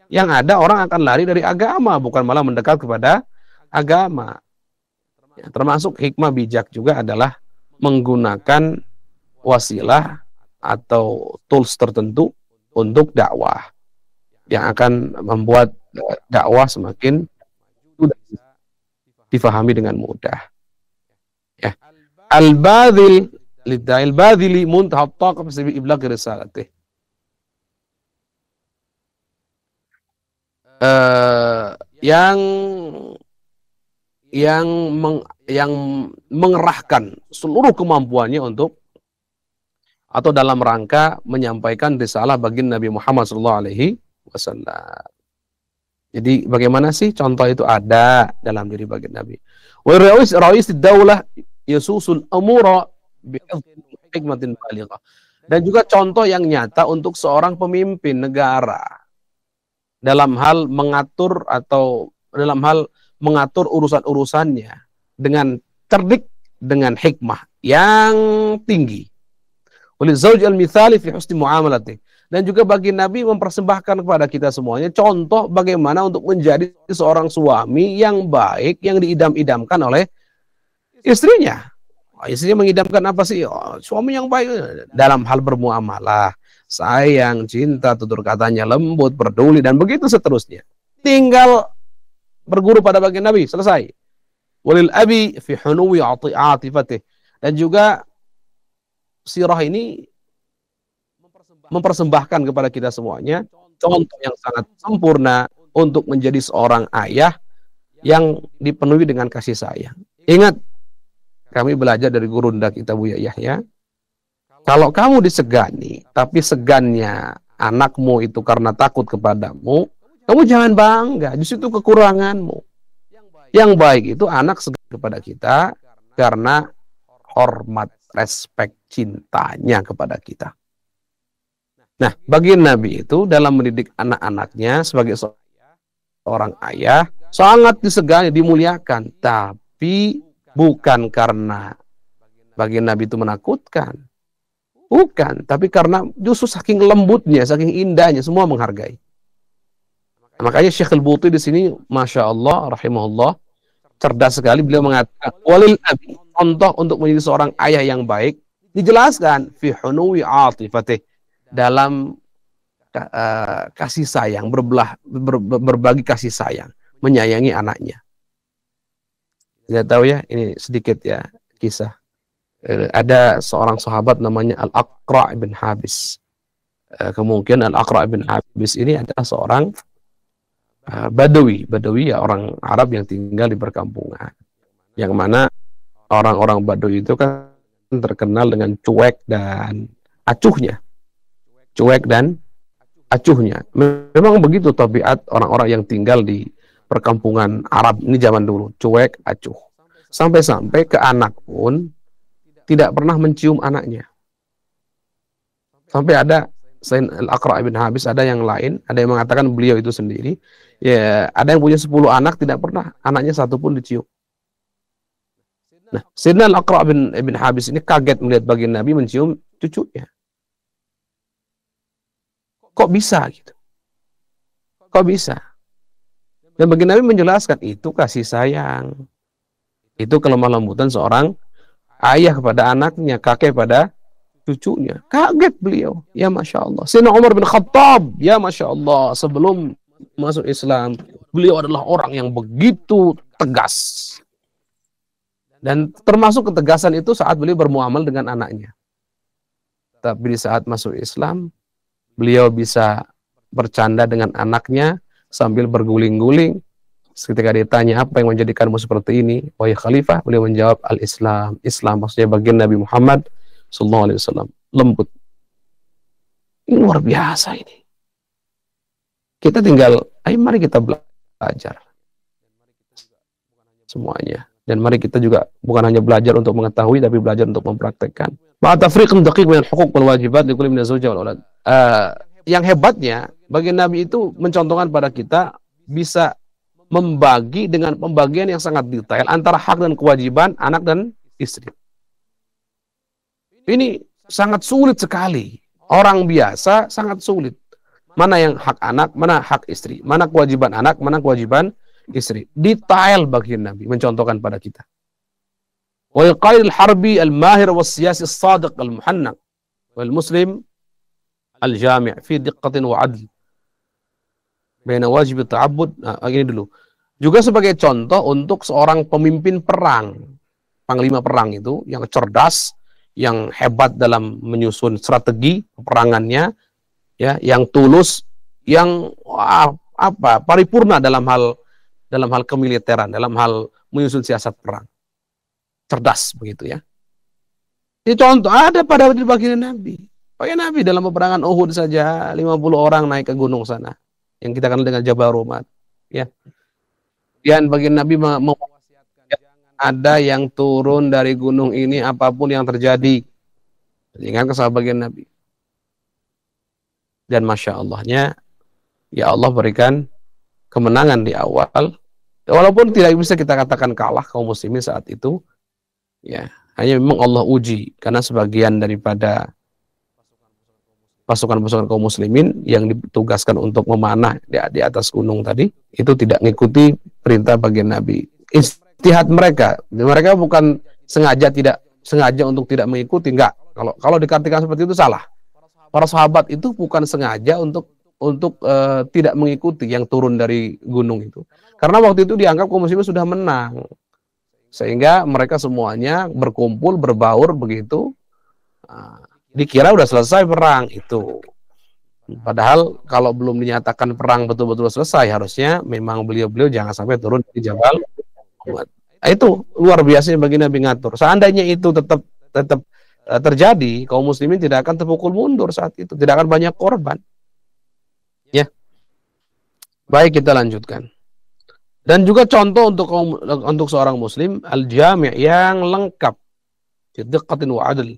Yang ada orang akan lari dari agama, bukan malah mendekat kepada agama. Ya, termasuk hikmah bijak juga adalah menggunakan wasilah atau tools tertentu untuk dakwah yang akan membuat dakwah semakin mudah difahami dengan mudah. Ya. Al-badhil liddail badhili muntaha at-taqah fi iblaghi risalatih. Yang mengerahkan seluruh kemampuannya untuk atau dalam rangka menyampaikan risalah baginda Nabi Muhammad SAW. Jadi bagaimana sih contoh itu ada dalam diri baginda Nabi. Wa rais ad-daulah yasusul amura bi hikmatin balighah. Dan juga contoh yang nyata untuk seorang pemimpin negara dalam hal mengatur urusan-urusannya dengan cerdik, dengan hikmah yang tinggi. Oleh zauj al-mithali fi husni muamalati. Dan juga bagi Nabi mempersembahkan kepada kita semuanya contoh bagaimana untuk menjadi seorang suami yang baik, yang diidam-idamkan oleh istrinya. Istrinya mengidamkan apa sih? Suami yang baik dalam hal bermuamalah, sayang, cinta, tutur katanya lembut, peduli, dan begitu seterusnya. Tinggal berguru pada bagian Nabi, selesai. Walil abi fi hunuwi atifatih. Dan juga sirah ini mempersembahkan kepada kita semuanya contoh yang sangat sempurna untuk menjadi seorang ayah yang dipenuhi dengan kasih sayang. Ingat, kami belajar dari gurunda kita Buya Yahya, kalau kamu disegani, tapi segannya anakmu itu karena takut kepadamu, kamu jangan bangga, justru itu kekuranganmu. Yang baik itu anak segan kepada kita karena hormat, respek, cintanya kepada kita. Nah, bagi Nabi itu dalam mendidik anak-anaknya sebagai seorang ayah, sangat disegani, dimuliakan. Tapi bukan karena bagi Nabi itu menakutkan. Bukan, tapi karena justru saking lembutnya, saking indahnya, semua menghargai. Makanya Syekh Al-Buti di sini, Masya Allah, rahimahullah, cerdas sekali. Beliau mengatakan, walil abi, contoh untuk menjadi seorang ayah yang baik, dijelaskan, fi hunuwi atifatih, dalam kasih sayang, berbagi kasih sayang, menyayangi anaknya. Tidak tahu ya, ini sedikit ya kisah. Ada seorang sahabat namanya Al-Aqra' bin Habis. Kemungkinan Al-Aqra' bin Habis ini adalah seorang Badawi ya, orang Arab yang tinggal di perkampungan. Yang mana orang-orang Badawi itu kan terkenal dengan cuek dan acuhnya. Cuek dan acuhnya. Memang begitu tabiat orang-orang yang tinggal di perkampungan Arab ini zaman dulu, cuek, acuh. Sampai-sampai ke anak pun tidak pernah mencium anaknya. Sampai ada selain Al-Aqra' bin Habis ada yang lain, ada yang mengatakan beliau itu sendiri. Ya, ada yang punya 10 anak tidak pernah anaknya satu pun dicium. Nah, Sayyidina Al-Aqra' bin Habis ini kaget melihat baginda Nabi mencium cucunya. Kok bisa gitu? Kok bisa? Dan baginda Nabi menjelaskan itu kasih sayang. Itu kelemah lembutan seorang ayah kepada anaknya, kakek pada cucunya. Kaget beliau. Ya Masya Allah. Sayyidina Umar bin Khattab. Ya Masya Allah. Sebelum masuk Islam, beliau adalah orang yang begitu tegas. Dan termasuk ketegasan itu saat beliau bermuamal dengan anaknya. Tapi di saat masuk Islam, beliau bisa bercanda dengan anaknya sambil berguling-guling. Ketika ditanya apa yang menjadikanmu seperti ini, wahai khalifah, beliau menjawab al-Islam. Islam maksudnya bagian Nabi Muhammad sallallahu alaihi wasallam. Lembut. Ini luar biasa ini. Kita tinggal, ayo mari kita belajar semuanya. Dan mari kita juga bukan hanya belajar untuk mengetahui, tapi belajar untuk mempraktekkan. Ma'atafriqun daqiq minal huquq wal wajibat likulli minaz zawja wal aulad. Yang hebatnya, bagi Nabi itu mencontohkan pada kita bisa membagi dengan pembagian yang sangat detail antara hak dan kewajiban anak dan istri. Ini sangat sulit sekali. Orang biasa sangat sulit. Mana yang hak anak, mana hak istri. Mana kewajiban anak, mana kewajiban istri. Detail bagi Nabi mencontohkan pada kita. Wal qail harbi al-mahir was siyasi as-sadiq al-muhannaq wal muslim al-jami' fi diqqatin wa 'adl baina wajib at-ta'abbud. Nah, ini dulu. Juga sebagai contoh untuk seorang pemimpin perang, panglima perang itu yang cerdas, yang hebat dalam menyusun strategi peperangannya, ya, yang tulus, yang paripurna dalam hal kemiliteran, dalam hal menyusun siasat perang. Cerdas begitu ya. Ini contoh ada pada baginda Nabi. Baginda Nabi dalam peperangan Uhud saja 50 orang naik ke gunung sana yang kita kenal dengan Jabal Rumah, ya. Dan baginda Nabi mewasiatkan ada yang turun dari gunung ini apapun yang terjadi. Ingat ke sahabat baginda Nabi. Dan Masya Allahnya, ya Allah berikan kemenangan di awal. Walaupun tidak bisa kita katakan kalah kaum muslimin saat itu, ya hanya memang Allah uji karena sebagian daripada pasukan-pasukan kaum muslimin yang ditugaskan untuk memanah di atas gunung tadi itu tidak mengikuti perintah baginda Nabi. Ijtihad mereka bukan tidak sengaja untuk tidak mengikuti, enggak. Kalau dikatakan seperti itu salah. Para sahabat itu bukan sengaja untuk tidak mengikuti yang turun dari gunung itu. Karena waktu itu dianggap kaum muslimin sudah menang. Sehingga mereka semuanya berkumpul, berbaur begitu. Dikira udah selesai perang itu. Padahal kalau belum dinyatakan perang betul-betul selesai, harusnya memang beliau-beliau jangan sampai turun di Jabal Uhud. Itu luar biasa bagi Nabi ngatur. Seandainya itu tetap terjadi, kaum muslimin tidak akan terpukul mundur saat itu, tidak akan banyak korban. Ya. Baik, kita lanjutkan. Dan juga contoh untuk seorang muslim al-jami' yang lengkap, diqqatin wa 'adl.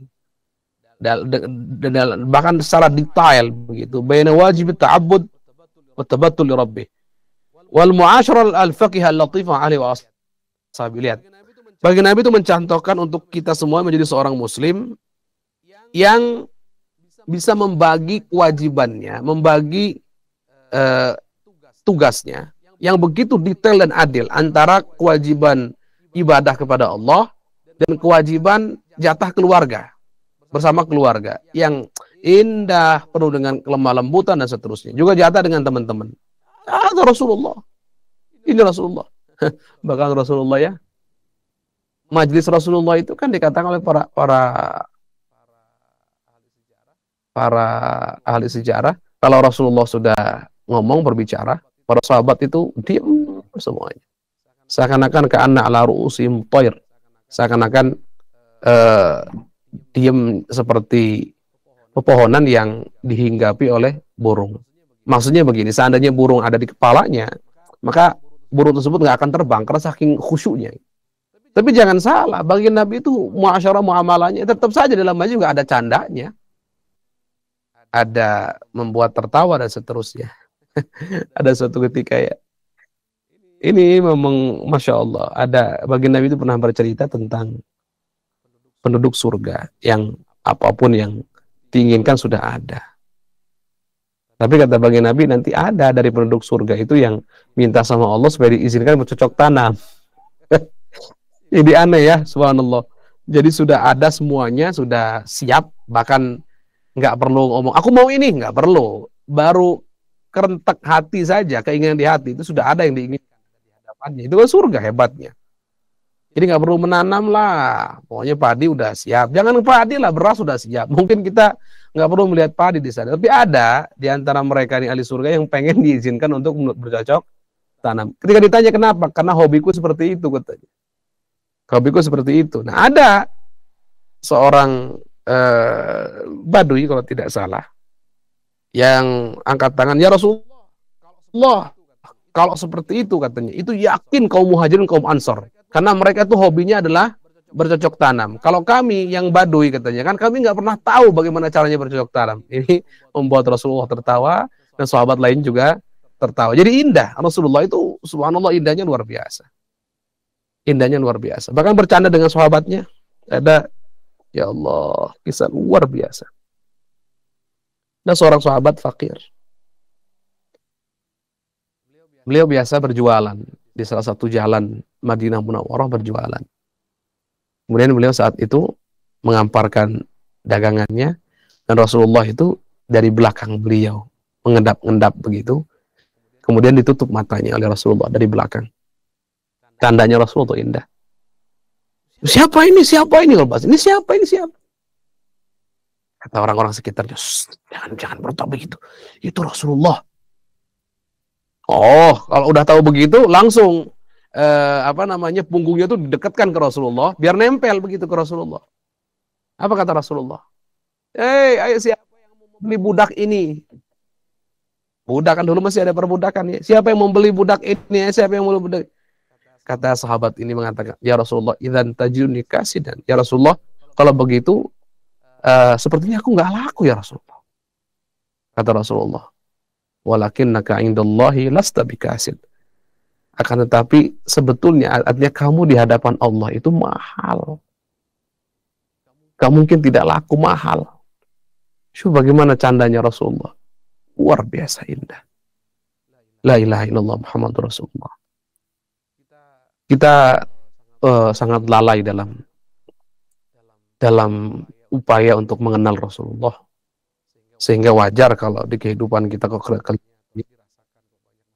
Bahkan secara detail begitu, baina wajib ta'abbud wa tabattul li rabbih wal mu'asyarah al-faqihah al-latifah alaihi wa ashabi. Lihat, bagi Nabi itu mencontohkan untuk kita semua menjadi seorang muslim yang bisa membagi kewajibannya, membagi tugasnya yang begitu detail dan adil antara kewajiban ibadah kepada Allah dan kewajiban jatah keluarga bersama keluarga yang indah, penuh dengan kelemah lembutan dan seterusnya. Juga jatah dengan teman-teman. Ada Rasulullah. Ini Rasulullah. Bahkan Rasulullah ya. Majlis Rasulullah itu kan dikatakan oleh para ahli sejarah, kalau Rasulullah sudah ngomong berbicara, para sahabat itu diam semuanya. Seakan-akan ka'anna ala ru'usihim thair. Seakan-akan diam seperti pepohonan yang dihinggapi oleh burung. Maksudnya begini, seandainya burung ada di kepalanya, maka burung tersebut nggak akan terbang karena saking khusyuknya. Tapi jangan salah, bagi Nabi itu muasyarah muamalahnya tetap saja dalam majlis juga ada candanya. ada membuat tertawa dan seterusnya. Ada suatu ketika ya, ini memang Masya Allah, ada baginda Nabi itu pernah bercerita tentang penduduk surga yang apapun yang diinginkan sudah ada. Tapi kata baginda Nabi, nanti ada dari penduduk surga itu yang minta sama Allah supaya diizinkan bercocok tanam. Jadi aneh ya, subhanallah. Jadi sudah ada semuanya, sudah siap, bahkan nggak perlu ngomong, aku mau ini, nggak perlu. Baru kerentek hati saja, keinginan di hati, itu sudah ada yang diinginkan di hadapannya. Itu kan surga hebatnya. Jadi nggak perlu menanam lah, pokoknya padi udah siap. Jangan padi lah, beras sudah siap. Mungkin kita nggak perlu melihat padi di sana. Tapi ada di antara mereka ini ahli surga yang pengen diizinkan untuk bercocok tanam. Ketika ditanya kenapa, karena hobiku seperti itu katanya. Hobiku seperti itu. Nah ada seorang Badui kalau tidak salah yang angkat tangan, ya Rasulullah, kalau seperti itu katanya, itu yakin kaum muhajirin kaum ansor, karena mereka itu hobinya adalah bercocok tanam. Kalau kami yang Badui katanya, kan kami nggak pernah tahu bagaimana caranya bercocok tanam. Ini membuat Rasulullah tertawa dan sahabat lain juga tertawa. Jadi indah, Rasulullah itu subhanallah indahnya luar biasa. Indahnya luar biasa. Bahkan bercanda dengan sahabatnya. Ada, ya Allah, kisah luar biasa. Ada seorang sahabat fakir. Beliau biasa berjualan di salah satu jalan Madinah Munawwarah, berjualan. Kemudian beliau saat itu mengamparkan dagangannya, dan Rasulullah itu dari belakang beliau mengendap-endap begitu. Kemudian ditutup matanya oleh Rasulullah dari belakang. Tandanya Rasulullah indah. Siapa ini? Siapa ini? Ini siapa? Ini siapa? Kata orang-orang sekitarnya, jangan bertau begitu. Itu Rasulullah. Oh, kalau udah tahu begitu, langsung punggungnya tuh didekatkan ke Rasulullah, biar nempel begitu ke Rasulullah. Apa kata Rasulullah? Ayo siapa yang mau beli budak ini? Budak kan dulu masih ada perbudakan ya. Siapa yang mau beli budak ini? Siapa yang mau beli budak? Kata sahabat ini mengatakan, ya Rasulullah, idzan tajiduni kasidan. Ya Rasulullah, kalau begitu sepertinya aku nggak laku ya Rasulullah. Kata Rasulullah, walakinnaka indallahi lasta bikasid. Akan tetapi sebetulnya artinya kamu di hadapan Allah itu mahal. Kamu mungkin tidak laku, mahal. Coba bagaimana candanya Rasulullah. Luar biasa indah. La ilaha illallah Muhammadur Rasulullah. Kita sangat lalai dalam upaya untuk mengenal Rasulullah, sehingga wajar kalau di kehidupan kita kok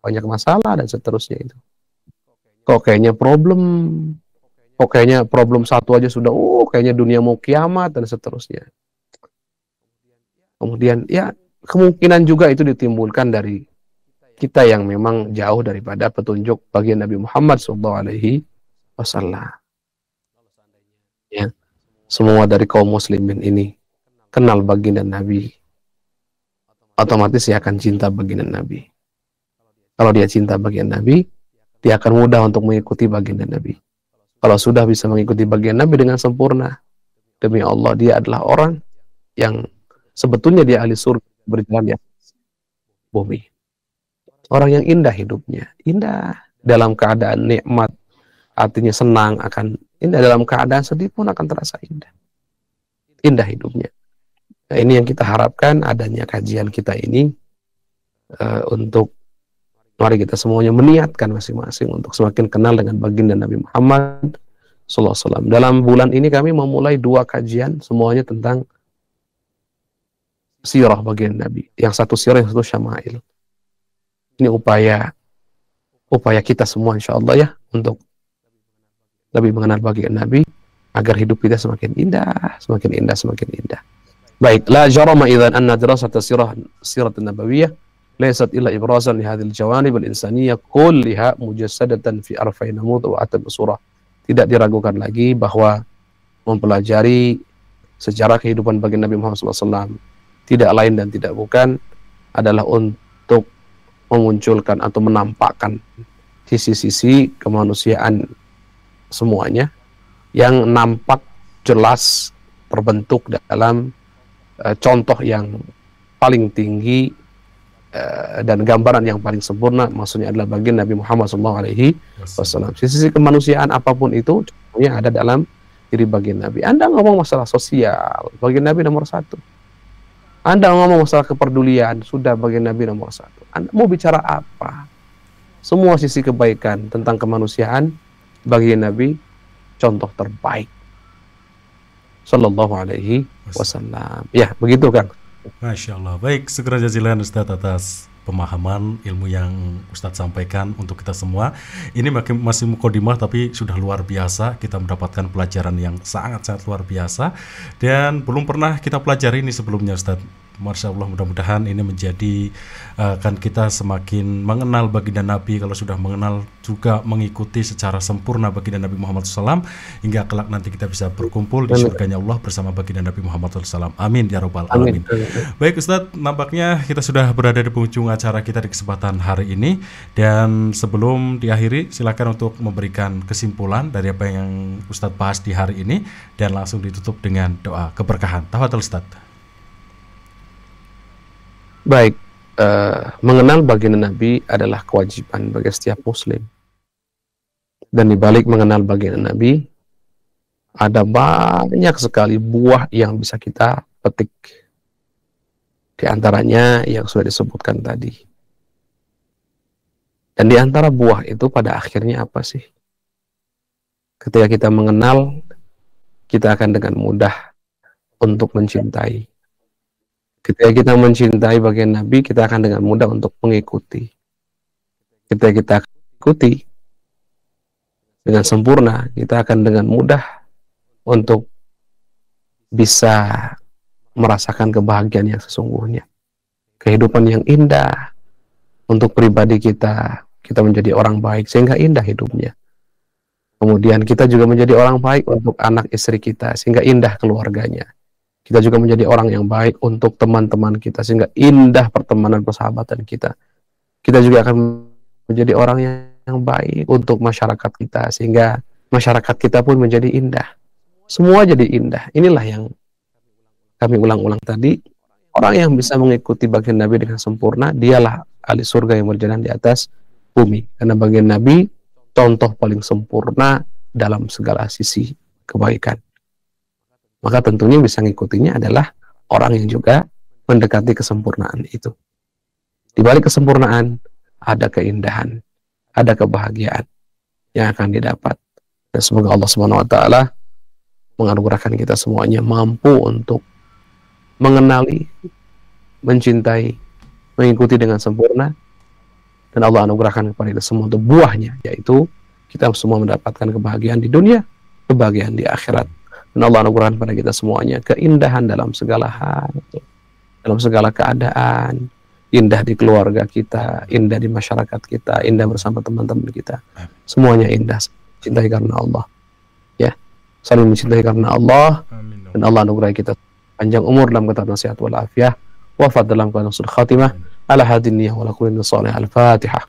banyak masalah dan seterusnya itu. Kok kayaknya problem satu aja sudah, kayaknya dunia mau kiamat dan seterusnya. Kemudian ya kemungkinan juga itu ditimbulkan dari kita yang memang jauh daripada petunjuk bagian Nabi Muhammad SAW. Ya, semua dari kaum muslimin ini kenal baginda Nabi, otomatis dia akan cinta baginda Nabi. Kalau dia cinta baginda Nabi, dia akan mudah untuk mengikuti baginda Nabi. Kalau sudah bisa mengikuti baginda Nabi dengan sempurna, demi Allah dia adalah orang yang sebetulnya dia ahli surga, berjalan di atas bumi. Orang yang indah hidupnya, indah dalam keadaan nikmat, artinya senang akan indah, dalam keadaan sedih pun akan terasa indah. Indah hidupnya. Nah, ini yang kita harapkan adanya kajian kita ini untuk mari kita semuanya meniatkan masing-masing untuk semakin kenal dengan baginda Nabi Muhammad SAW. Dalam bulan ini kami memulai 2 kajian, semuanya tentang sirah baginda Nabi. Yang satu sirah, yang satu syama'il. Ini upaya kita semua insya Allah ya, untuk lebih mengenal baginda Nabi, agar hidup kita semakin indah, semakin indah, semakin indah. Baik, la jarama idzan anna dirasat sirah an-nabawiyyah laysat illa ibrasan li hadhil jawanib al-insaniyah kulliha mujassadatan fi arfa'in namud wa atam surah. Tidak diragukan lagi bahwa mempelajari sejarah kehidupan baginda Nabi Muhammad SAW tidak lain dan tidak bukan adalah untuk memunculkan atau menampakkan sisi-sisi kemanusiaan semuanya yang nampak jelas terbentuk dalam contoh yang paling tinggi dan gambaran yang paling sempurna maksudnya adalah baginda Nabi Muhammad SAW. Sisi kemanusiaan apapun itu contohnya ada dalam diri baginda Nabi. Anda ngomong masalah sosial, baginda Nabi nomor satu. Anda ngomong masalah kepedulian, sudah baginda Nabi nomor satu. Anda mau bicara apa? Semua sisi kebaikan tentang kemanusiaan baginda Nabi contoh terbaik. Sallallahu alaihi wasallam. Ya, begitu Kang. Masya Allah. Baik, segera jazilan Ustadz atas pemahaman ilmu yang Ustadz sampaikan untuk kita semua. Ini masih mukadimah tapi sudah luar biasa. Kita mendapatkan pelajaran yang sangat-sangat luar biasa dan belum pernah kita pelajari ini sebelumnya Ustadz. Masya Allah, mudah-mudahan ini menjadi kan kita semakin mengenal baginda Nabi. Kalau sudah mengenal juga mengikuti secara sempurna baginda Nabi Muhammad SAW hingga kelak nanti kita bisa berkumpul di surganya Allah bersama baginda Nabi Muhammad SAW. Amin ya Rabbal Alamin. Baik Ustadz, nampaknya kita sudah berada di penghujung acara kita di kesempatan hari ini. Dan sebelum diakhiri, silakan untuk memberikan kesimpulan dari apa yang Ustadz bahas di hari ini dan langsung ditutup dengan doa keberkahan. Tafadhol Ustadz. Baik, mengenal baginda Nabi adalah kewajiban bagi setiap muslim. Dan dibalik mengenal baginda Nabi, ada banyak sekali buah yang bisa kita petik. Di antaranya yang sudah disebutkan tadi. Dan di antara buah itu pada akhirnya apa sih? Ketika kita mengenal, kita akan dengan mudah untuk mencintai. Ketika kita mencintai baginda Nabi, kita akan dengan mudah untuk mengikuti. Ketika kita ikuti dengan sempurna, kita akan dengan mudah untuk bisa merasakan kebahagiaan yang sesungguhnya. Kehidupan yang indah untuk pribadi kita. Kita menjadi orang baik sehingga indah hidupnya. Kemudian kita juga menjadi orang baik untuk anak istri kita sehingga indah keluarganya. Kita juga menjadi orang yang baik untuk teman-teman kita sehingga indah pertemanan persahabatan kita. Kita juga akan menjadi orang yang baik untuk masyarakat kita sehingga masyarakat kita pun menjadi indah. Semua jadi indah. Inilah yang kami ulang-ulang tadi. Orang yang bisa mengikuti baginda Nabi dengan sempurna, dialah ahli surga yang berjalan di atas bumi. Karena baginda Nabi contoh paling sempurna dalam segala sisi kebaikan. Maka tentunya bisa ngikutinya adalah orang yang juga mendekati kesempurnaan itu. Di balik kesempurnaan ada keindahan, ada kebahagiaan yang akan didapat. Dan semoga Allah Subhanahu wa taala menganugerahkan kita semuanya mampu untuk mengenali, mencintai, mengikuti dengan sempurna, dan Allah anugerahkan kepada kita semua untuk buahnya, yaitu kita semua mendapatkan kebahagiaan di dunia, kebahagiaan di akhirat. Dan Allah anugerahkan kepada kita semuanya keindahan dalam segala hal, dalam segala keadaan, indah di keluarga kita, indah di masyarakat kita, indah bersama teman-teman kita. Semuanya indah, cintai karena Allah. Ya, saling mencintai karena Allah. Dan Allah anugerah kita panjang umur dalam ketaatan nasihat wal afiyah, wafat dalam keadaan husnul khatimah, ala hadiniyah wa la kulli salih al-Fatihah.